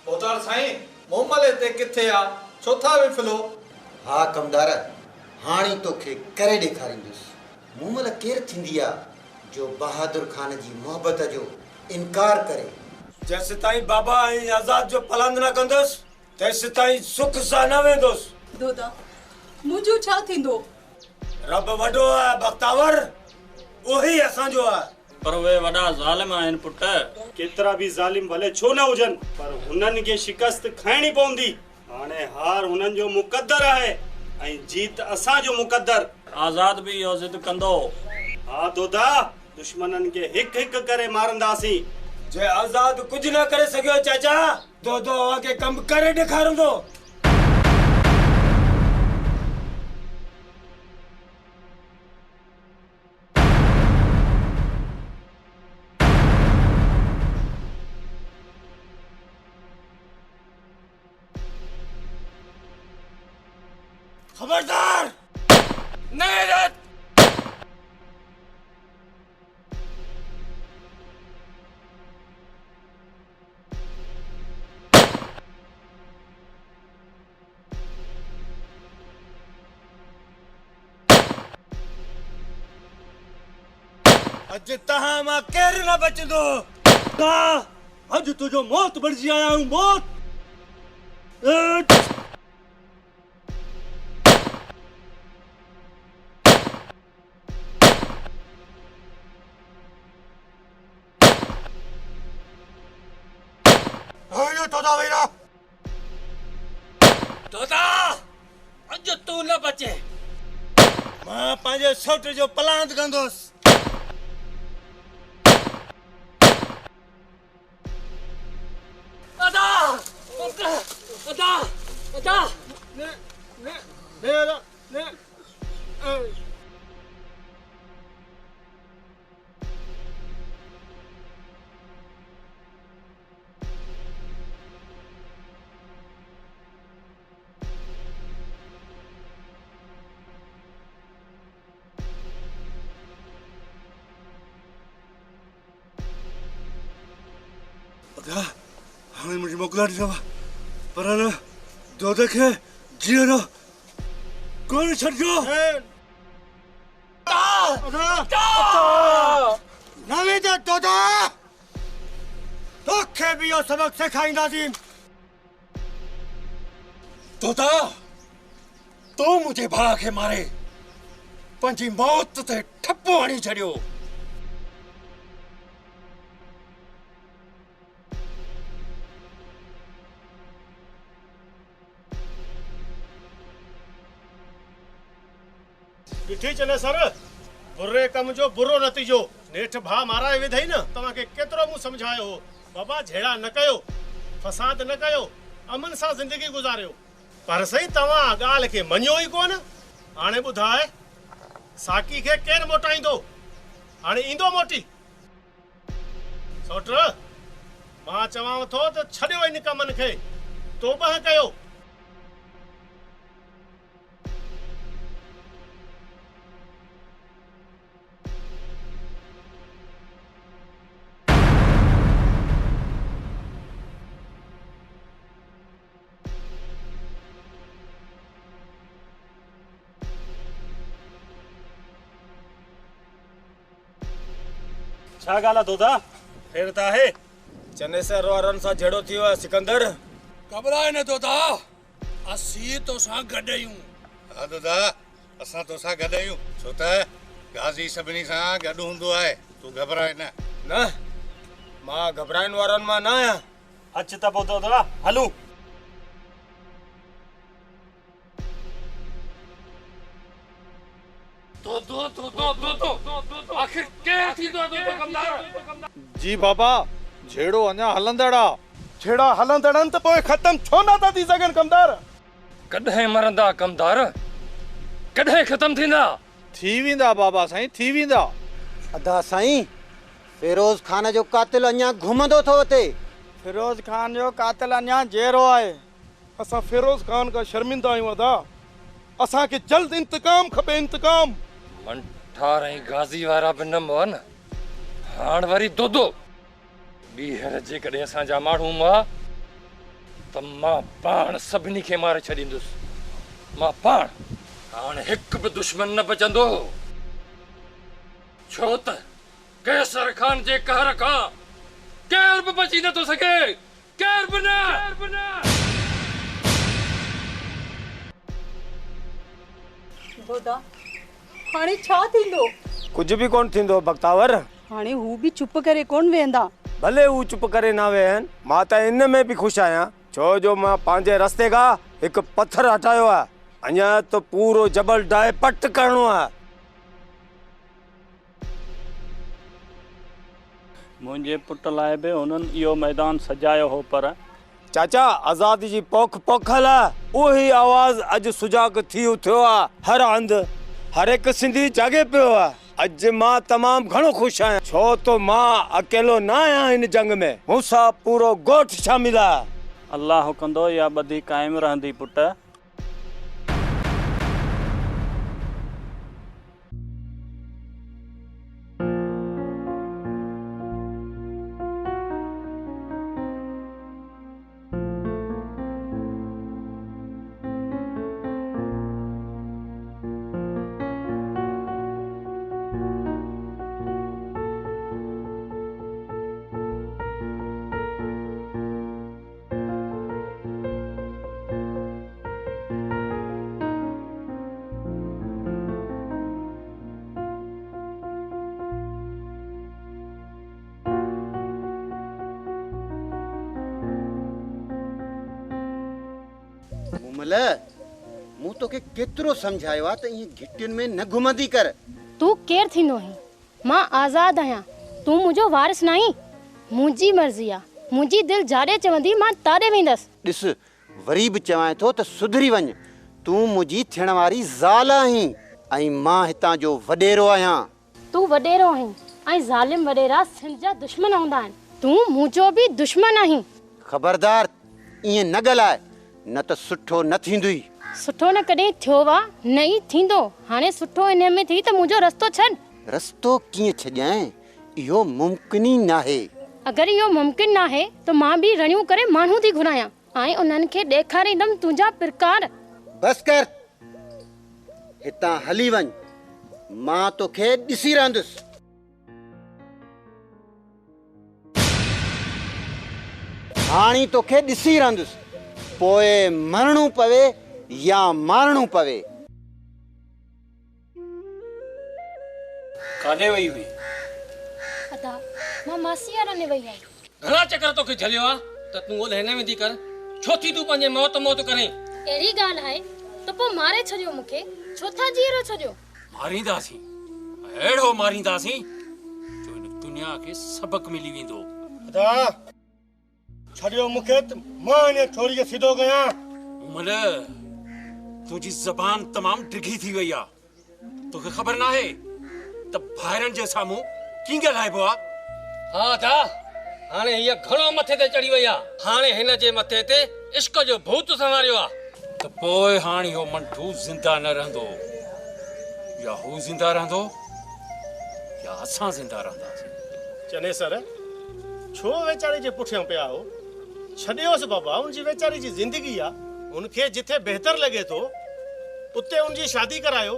पोतार साईं मोमल ते किथे आ? छो था विफलो? हा कमदार हाणी तोखे करे ॾेखारींदुसि। मूमल केरु थींदी आ जो बहादुर खान जी मोहब्बत जो इनकार करे। जेसि ताईं बाबा ऐं आज़ाद जो पलंद न कंदुसि तेसि ताईं सुख सां न वेंदुसि। दोदा मुंहिंजो छा थींदो? रब वॾो आहे बख़्तावर, उही असांजो आहे। पर उहे वॾा ज़ालिम आहिनि पुट। केतिरा बि ज़ालिम भले छो न हुजनि, पर हुननि खे शिकस्त खाइणी पवंदी। हाणे हार हुननि जो मुक़द्दर आहे ऐं जीत असांजो मुक़द्दर। आज़ाद बि इहो ज़िद कंदो। हा दोदा, दुश्मननि खे हिकु हिकु करे मारंदासीं। जे आज़ाद कुझु न करे सघियो चाचा, दोदो अॻे कमु करे ॾेखारींदो। खबरदार नहीं रत। अज तहां मां केरु न बचंदो। अज तुझो मौत बणिजी आया हूं, मौत। तोता वीरा, तोता अज तू न बचे। मां पंहिंजे सोट जो पलांद कंदुसि। अदा अदा अदा अदा ने ने मेरा ने हाणे मुंहिंजी मोकिलाट अथव, पर न दोदे खे जीअरो कोन छॾिजो। नवी जा दोदा, तोखे बि इहो सबक सेखारींदासीं। तोता, तो मुंहिंजे भाउ खे मारे पंहिंजी मौत ते ठपो हणी छॾियो। ॾिठी चने सर, बुरे कम जो बुरो नतीजो। नेठ भाउ माराए विधई न, तव्हांखे केतिरो मूं सम्झायो हो। बाबा झेड़ा न कयो, फसाद न कयो, अमन सां ज़िंदगी गुज़ारियो। पर सही तव्हां ॻाल्हि खे मञियो ई कोन। हाणे ॿुधाए, साकी खे केरु मोटाईंदो? हाणे ईंदो मोटी? सोट, मां चवांव थो त छॾियो इन कमनि खे, तोबह कयो। छा ॻाल्हि आहे दोदा? फिर त आहे चनेसर वारनि सां झेड़ो थियो आहे सिकंदर। घबराए न दोदा, असीं तोसां गॾु आहियूं। हा दोदा, असां तोसां गॾु आहियूं, छो त गाज़ी सभिनी सां गॾु हूंदो आहे। तूं घबराए न। न, मां घबराइण वारनि मां न आहियां। अच त पोइ दोदा हलूं। आखिर केरु थींदो दोदो कमदार? जी बाबा, झेड़ो अञा हलंदड़ आहे। झेड़ा हलंदड़नि त पोइ ख़तम छो न था थी सघनि कमदार? कॾहिं मरंदा कमदार? कॾहिं ख़तम थींदा? थी वेंदा बाबा साईं, थी वेंदा। अदा साईं, फिरोज खान जो कातिल अञा घुमंदो थो अचे। फिरोज खान जो कातिल अञा जेरो आहे। असां फिरोज खान खां शर्मिंदा आहियूं अदा। असांखे जल्द इंतकाम खपे, इंतकाम। मंठार ऐं गाज़ी वारा बि न मोहन, हाण वरी दोदो। ॿीहर जेकॾहिं असांजा माण्हू हुआ त मां पाण सभिनी खे मारे छॾींदुसि। मां पाण। हाणे हिकु बि दुश्मन न बचंदो, छो त कैसर खान जे कहर खां केर बि बची नथो सघे। केर बि न। खुदा हाणे छा थींदो? कुछ भी कोन थींदो बख्तावर। हाणे हू भी चुप करे कोन वेंदा। भले हू चुप करे ना वेहन, मां त इन में भी खुश आहियां छो जो मां पंहिंजे रस्ते खां हिकु पत्थर हटायो आहे। अञा त पूरो जबल डाए पट करणो आहे। मुंहिंजे पुट लाइ बि हुननि इहो मैदान सजायो हो, पर चाचा आज़ादी जी पोख पोखल आहे। उही आवाज़ अॼु सुजाग थी उथियो आहे। हर हंधि हर हिकु सिंधी जागे पियो आहे। अॼु मां तमामु घणो ख़ुशि आहियां छो तो मां अकेलो न आहियां हिन जंग में, मूंसां पूरो ॻोठ शामिल आहे। अल्लाह कंदो या ॿधी क़ाइमु रहंदी पुट। मूं तोखे केतिरो सम्झायो आहे त ईअं घिटियुनि में न घुमंदी कर। तू केर थींदो है? मां आज़ाद आहियां, तू मुंहिंजो वारिस नहीं। मुंहिंजी मर्ज़ी आहे, मुंहिंजी दिलि जाॾे चवंदी मां ताॾे वेंदसि। ॾिस वरी बि चवां थो त सुधरी वञ। तूं मुंहिंजी थियण वारी ज़ाल आहीं ऐं मां हितां जो वॾेरो आहियां। तू वॾेरो आहीं ऐं ज़ालिम वॾेरा सिंध जा दुश्मन हूंदा आहिनि। तू मुंहिंजो बि दुश्मन आहीं। ख़बरदार ईअं न ॻाल्हाए, न त सुठो न थींदुई। सुठो न कॾहिं थियो वा, न ई थींदो। हाणे सुठो इन में थी त मुंहिंजो रस्तो छॾ। रस्तो कीअं छॾियां? इहो मुमकिन ई नाहे। अगरि इहो मुमकिन नाहे त मां बि रणियूं करे माण्हू थी घुरायां ऐं उन्हनि खे ॾेखारींदमि तुंहिंजा प्रकार। बस कर, हितां हली वञ। मां तोखे ॾिसी रहंदुसि। हाणे तोखे ॾिसी रहंदुसि, पोइ मरणो पवे या मारणो पवे। काॾे वई हुई? अदा मां मासी वारनि वई आई। घणा चकर तोखे झलियो आहे त तूं ओॾे हिन वेंदी कर? छो थी तूं पंहिंजे मौत मौत करें? अहिड़ी ॻाल्हि आहे त पोइ मारे छॾियो मूंखे, छो था जीअरो छॾियो? मारींदासीं, अहिड़ो मारींदासीं जो इन दुनिया खे सबक मिली वेंदो। अदा छॾियो मूंखे त मां इन छोरी खे सिधो कयां। उमल तुंहिंजी ज़बान तमामु डिघी थी वई आहे। तोखे ख़बर नाहे त ॿाहिरनि जे साम्हूं कीअं ॻाल्हाइबो आहे? हा दा, हाणे हीअ घणो मथे ते चढ़ी वई आहे। हाणे हिन जे मथे ते इश्क जो भूत संवारियो आहे। त पोइ हाणे इहो मंटू ज़िंदा न रहंदो, या हू ज़िंदा रहंदो या असां ज़िंदा रहंदासीं। चने सर छो वेचारी जे पुठियां पिया हो? छॾियोसि बाबा, उनजी वेचारी जी ज़िंदगी आहे। उनखे जिथे बहितर लॻे थो उते उनजी शादी करायो।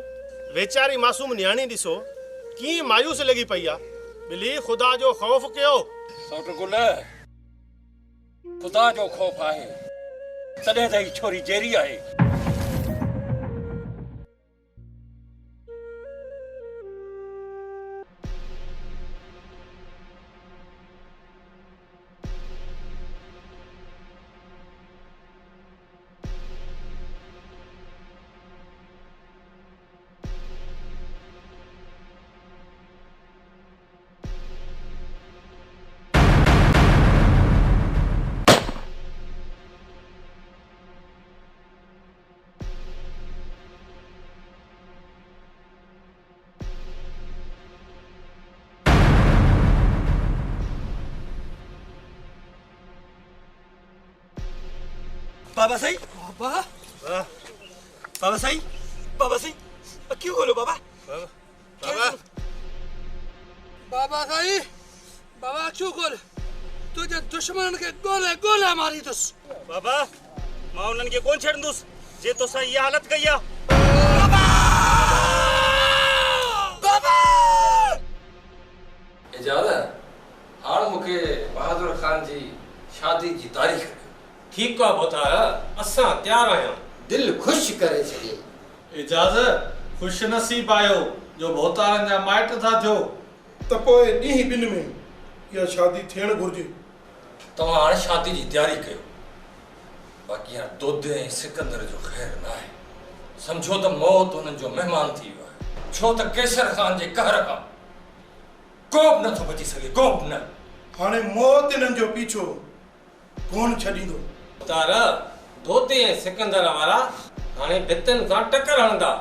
वेचारी मासूम न्याणी ॾिसो कीअं मायूस लॻी पई आहे। बिली ख़ुदा जो ख़ौफ़ कयो। सौट गुल, ख़ुदा जो ख़ौफ़ आहे तॾहिं त ही छोरी जहिड़ी आहे। बाबा साईं, बाबा बाबा साईं, बाबा साईं क्यों बोलो बाबा? बाबा बाबा साईं, बाबा क्यों खोल? तुझे दुश्मन के गोले गोले मारी तुस। बाबा मां उन्हनि खे कोन छॾंदुसि जे तोसां इहा हालत कई आहे। बाबा इजाज़त हाणे मूंखे बहादुर खान जी शादी जी तारीख़। ठीकु आहे पुत्र, असां तयारु आहियूं। दिल ख़ुशि करे छॾे। इजाज़त खुश नसीब आयो जो भोतारनि जा माइट था थियो। त पोइ ॾींहं ॿिनि में इहा शादी थियणु घुरिजे। तव्हां हाणे शादी जी तयारी कयो। बाक़ी हाणे दोदे ऐं सिकंदर जो ख़ैर न आहे। सम्झो त मौत हुननि जो महिमान थी वियो आहे। छो त केसर ख़ान जे कहर खां को बि नथो बची सघे, को बि न। हाणे मौत इन्हनि जो पीछो कोन छॾींदो। तारा दोदे ऐं सिकंदर वारा हाणे भितनि खां टकर हणंदा।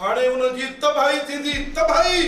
हाणे उन्हनि जी तबाही थींदी, तबाही।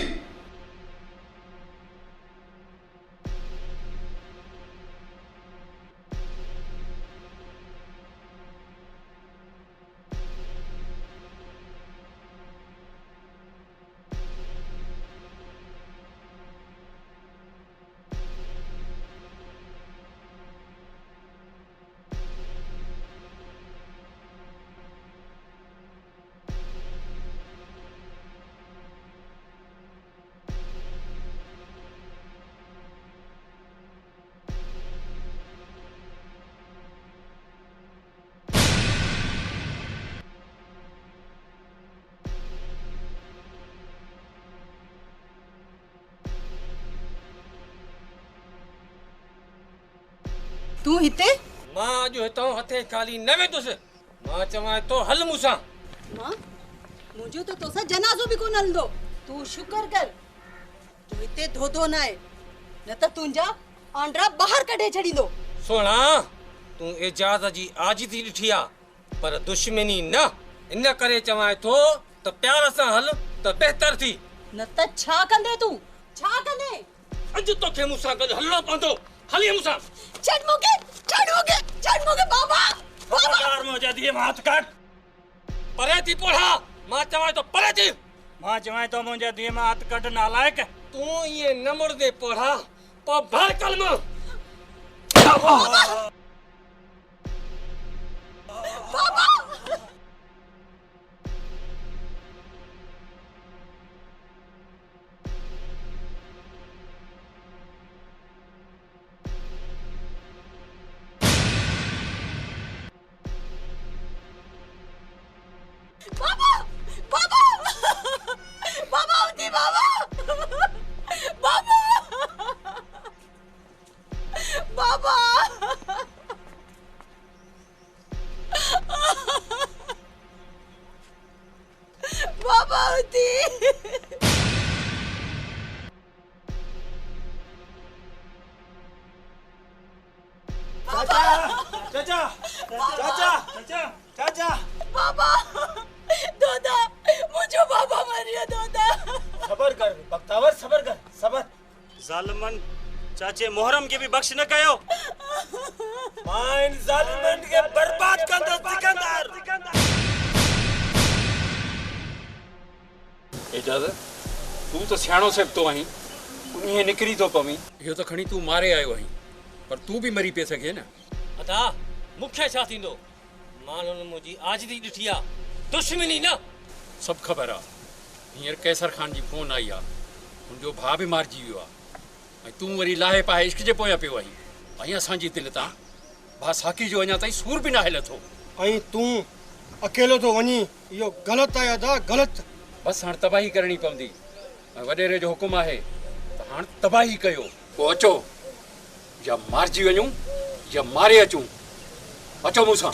तू हिते? मां अॼु हितां हथे खाली न वेंदुसि। मां चवां तो हल मूंसां। मां मुंहिंजो त तोसां जनाज़ो बि कोन हलंदो। तू शुक्र कर जो हिते धोधो न आहे, न त तुंहिंजा आंड्रा ॿाहिरि कढे छॾींदो। सुणा तूं एजाज़ जी आजिज़ी ॾिठी आहे पर दुश्मनी न। इन करे चवां थो त प्यार सां हल त बहितर थी। न त छा कंदे तूं? छा कंदे? अॼु तोखे मूंसां गॾु हलणो पवंदो। हली मूंसां। छॾ मूंखे बाबा। खबरदार मुंहिंजे धीअ मां हथ कट। परे थी पोड़ा। मां चवां तो परे थी। मां चवां तो मुंहिंजे धीअ मां हथ कट नालायक। तूं ये न मुड़दे पोड़ा पो भर कलम। बाबा उठी बाबा। बाबा उठी। चाचा बाबा दोदा मुझे बाबा मरिया दोदा। सबर कर बख्तावर, सबर कर, सबर। जालिमन चाचे मुहर्रम के भी बख्श न कयो। मां इन जालिमन के बर्बाद कंदो सिकंदर। इजाज़त तू तो सियाणो सेब तो आहीं, उन्हीं निकरी तो पवी। इहो तो खणी तू मारे आयो आहीं, पर तू भी मरी पे सके न। अदा मुख्य छा थींदो? माण्हुनि मुंहिंजी आजिज़ी ॾिठी आहे, दुश्मनी न। सब खबर आ। हींअर कैसर खान जी फोन आई आ, उनजो भाउ भी मारिजी वियो आ। ऐं तूं वरी लाहे पाए इश्क जे पोयां पियो आहीं। ऐं असांजी दिलि तां भाउ साकी जो अञा ताईं सूर बि न हले थो। ऐं तूं अकेलो तो वञी, इहो ग़लति आहे अदा, ग़लति। बस हाणे तबाही करणी पवंदी। ऐं वॾेरे जो हुकुम आहे त हाणे तबाही कयो। पोइ अचो, या मारिजी वञूं या मारे अचूं। अचो मूंसां।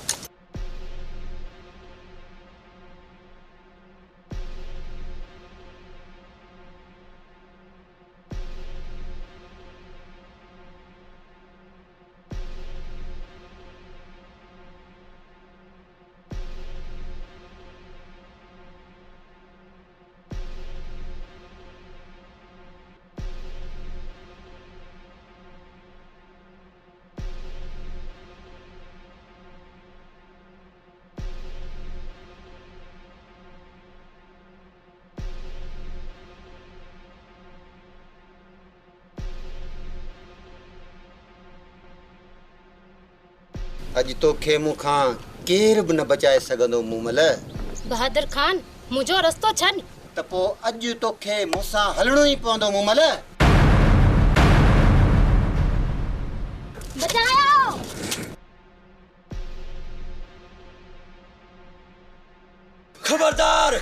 अज तोखे मूंखां केर बि न बचाए सघंदो मूमल। बहादुर खान मुझो रस्तो छॾ। त पोइ अॼु तोखे मूंसां हलणो ई पवंदो मूमल। बचाओ। खबरदार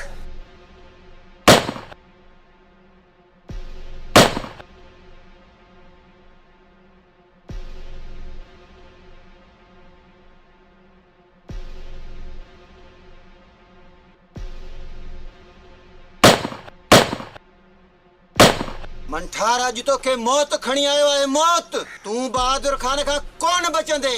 मंठार अॼु तोखे मौत खणी आयो आहे, मौत। तूं बहादुर खान खां कोन बचंदे।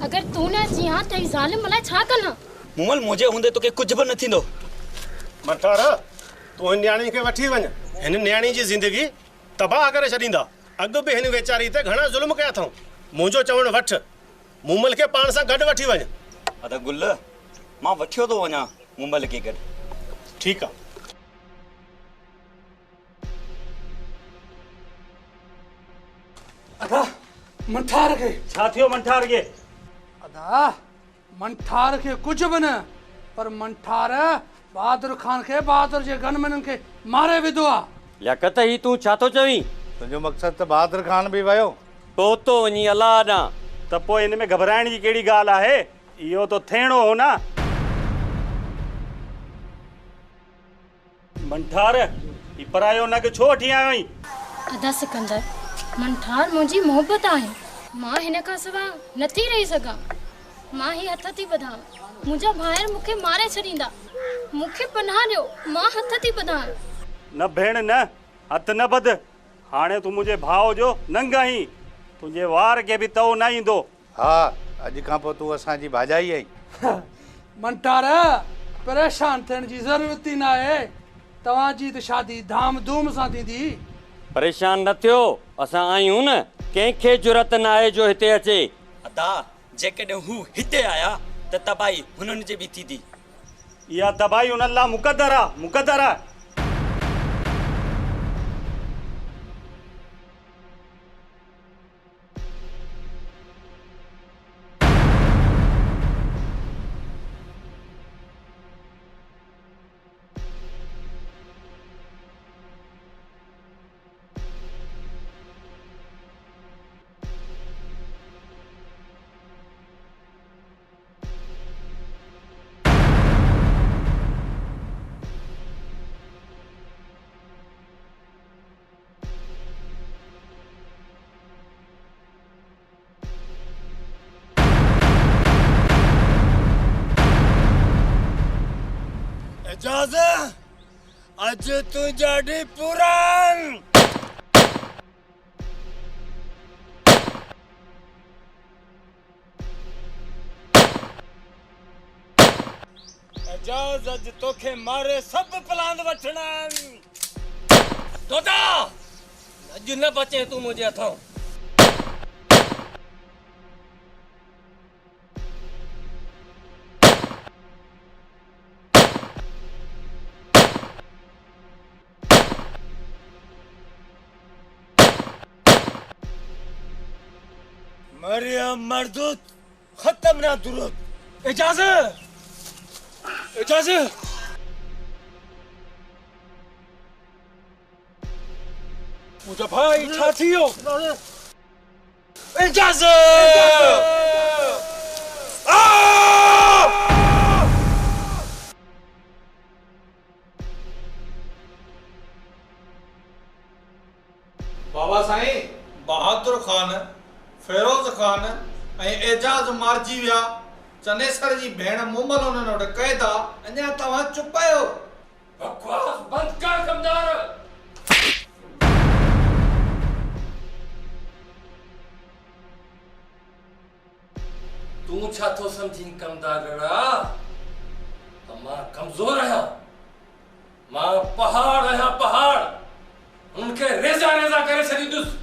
अगर तू न जी हाँ तो ज़ालिम मलाई छा कना? मुमल मुझे हुंदे तो के कुछ भी न थींदो। मंठार तू हिन न्याणी के वठी वञ, हिन न्याणी जी जिंदगी तबाह करे छॾींदा। अॻु बि हिन वेचारी ते घणा ज़ुल्म कया अथऊं। मुंहिंजो चवण वठ, मुमल के पाण सां गॾु वठी वञ। अदा गुल मां वठियो थो वञा मुमल के गॾु। ठीकु आहे। अदा मंठार के छा थियो मंठार के? अदा मंठार के कुछ भी न, पर मंठार बहादुर खान के बहादुर जे गनमैनन के मारे विधो आ। लियाकत ही तू छा थो चवीं? तुंहिंजो मक़सद त बहादुर खान बि वियो। तो वञी अलाह ॾांहुं। त पोइ हिन में घबराइण जी कहिड़ी ॻाल्हि आहे? इहो तो थियणो हो न। मंठार ही परायो नग छो वठी आयो आहीं? अदा सिकंदर, मंठार मुंहिंजी मोहबत आहे। मां हिन खां सवाइ नथी रही सघां। मां ही हथ थी वधां। मुंहिंजा भाइर मूंखे मारे छॾींदा। मूंखे पनाह ॾियो, मां हथ थी वधां। न भेण न, हथ न बध। हाणे तू मुंहिंजे भाउ जो नंग आहीं। तुंहिंजे वार के बि तओ न ईंदो। हा, अॼु खां पोइ तूं असांजी भाॼाई आई। मंठार परेशान थियण जी ज़रूरत ई न आहे। तव्हांजी त शादी धाम धूम सां थींदी। परेशान न थियो, असां आयूं न। कंहिंखे जुरत न आहे जो हिते अचे। अदा जेकॾहिं हू हिते आया त तबाही हुननि जे बि थींदी। इहा तबाही हुननि लाइ मुक़दर आहे, मुक़दर आहे। एजाज अज तू जाडी पुरान। एजाज अज तोखे मारे सब प्लान वठना। दोदा अज न बचे तू मुझे हथों। मरियम मर्दूत खत्म ना दुरुद। इजाजत इजाजत मुझे भाई छा थियो? इजाजत बाबा साईं बहादुर खान, फिरोज खान ऐं एजाज मारजी विया। चनेसर जी भेण मुमल उन्हनि वटि क़ैद आहे। अञा तव्हां चुप आहियो। बकवास बंद कर कमदार। तू छा थो समझी कमदार गड़ा? मां कमजोर आहियां। मां पहाड़ आहियां, पहाड़। उनखे रेज़ा रेज़ा करे छॾींदुसि।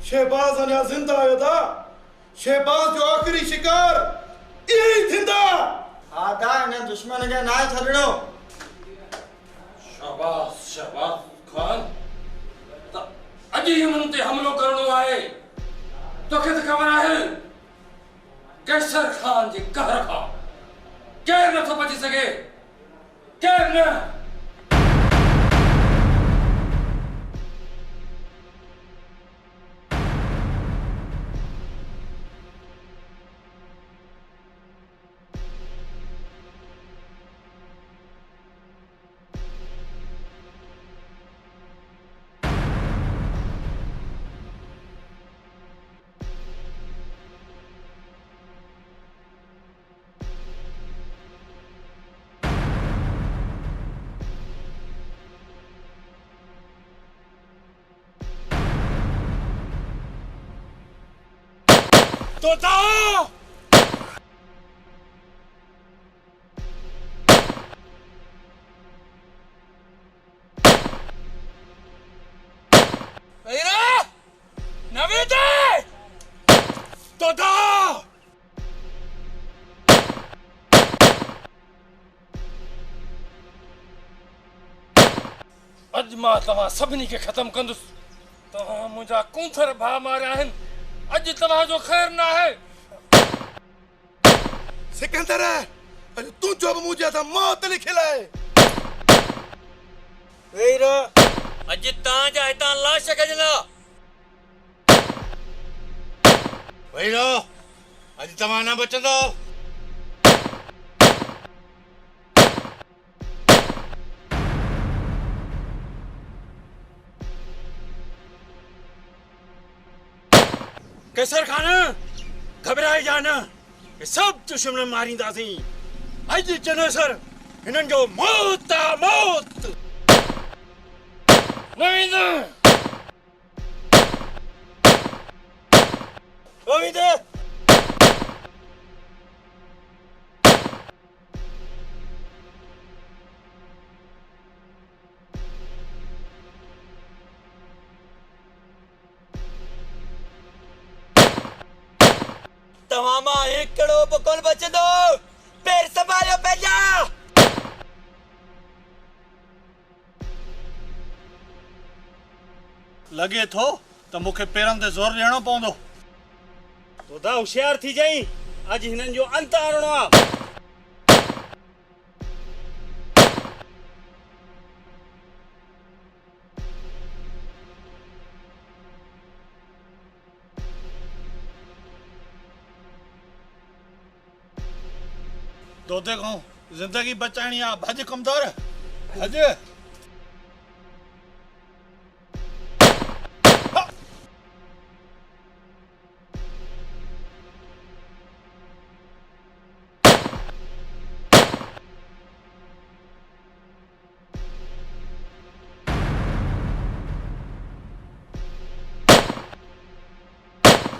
शहबाज अञा ज़िंदा आयो था। शहबाज जो आखिरी शिकार यही थींदा। हा दा हिन दुश्मन खे ना छॾणो। शाबाश शाबाश खान। त अॼु ई हुननि ते हमलो करणो आहे। तोखे त ख़बर आहे कैसर खान जे कहर खां केर नथो बची सके, केर न। तोता नवेदा तोता अज मां तव्हां सभिनी खे ख़त्म कंदुसि। तव्हां मुंहिंजा कूंथर भाउ मारिया आहिनि। अॼु तव्हांजो ख़ैर न आहे। सिकंदर अॼु तुंहिंजो बि मुंहिंजे हथां मौत लिखियल आहे। वेर अॼु तव्हांजा हितां लाश कढंदा। वेरो अॼु तव्हां न बचंदो। कैसर खान घबराए जा न, सब दुश्मन मारींदासीं। अॼु चनेसर हिननि जो मौत आ मौत। गोविंद तव्हां मां हिकिड़ो बि कोन बचंदो। पेर संभालियो पंहिंजा। लॻे थो त मूंखे पेरनि ते ज़ोर ॾियणो पवंदो। तोता होशियार थी जाई, अॼु हिननि जो अंत आणणो आहे। तोते खां जिंदगी बचाइणी आहे। भॼ कमदोर भॼ।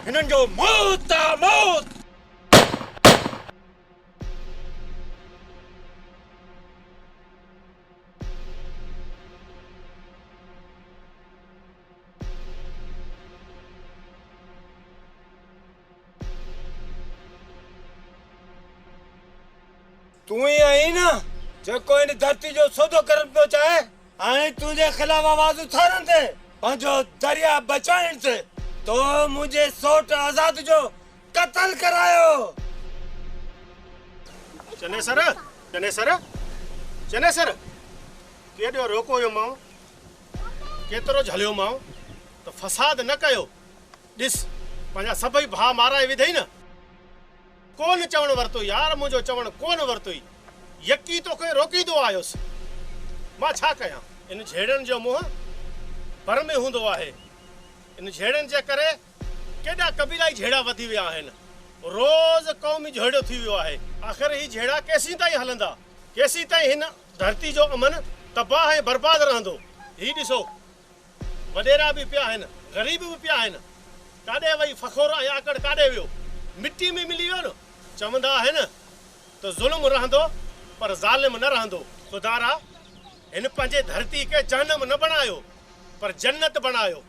हिननि जो मौत आ मौत। तू ही आई न जेको इन धरती जो सौदो करण पियो चाहे। हाणे तुंहिंजे खिलाफ आवाज़ उथारण ते, पंहिंजो दरिया बचाइण ते तो मुझे सोट आजाद जो कत्ल करायो। चनेसर चनेसर चनेसर केॾो रोको हुयो मां, केतिरो झलियो मां त फसाद न कयो। ॾिस पंहिंजा सभई भाउ माराए विधई न। कोन चवण वरितो यार, मुंहिंजो चवण कोन वरितो। यकी तोखे रोकींदो आयुसि। मां छा कयां? इन झेड़नि जो मुंहुं पर में हूंदो आहे। इन झेड़नि जे करे केॾा कबीलाई झेड़ा वधी विया आहिनि। रोज़ क़ौमी झेड़ो थी वियो आहे। आख़िर ही झेड़ा केसीं ताईं हलंदा? केसीं ताईं हिन धरती जो अमन तबाह ऐं बर्बाद रहंदो? ही ॾिसो वॾेरा बि पिया आहिनि, ग़रीब बि पिया आहिनि। काॾे वई फ़खोर ऐं आकड़ काॾे वियो? मिट्टी में मिली वियो न। चवंदा आहिनि त ज़ुल्म रहंदो पर ज़ालिम न रहंदो। खुदारा हिन पंहिंजे धरती खे जहन्नम न बणायो पर जन्नत बणायो।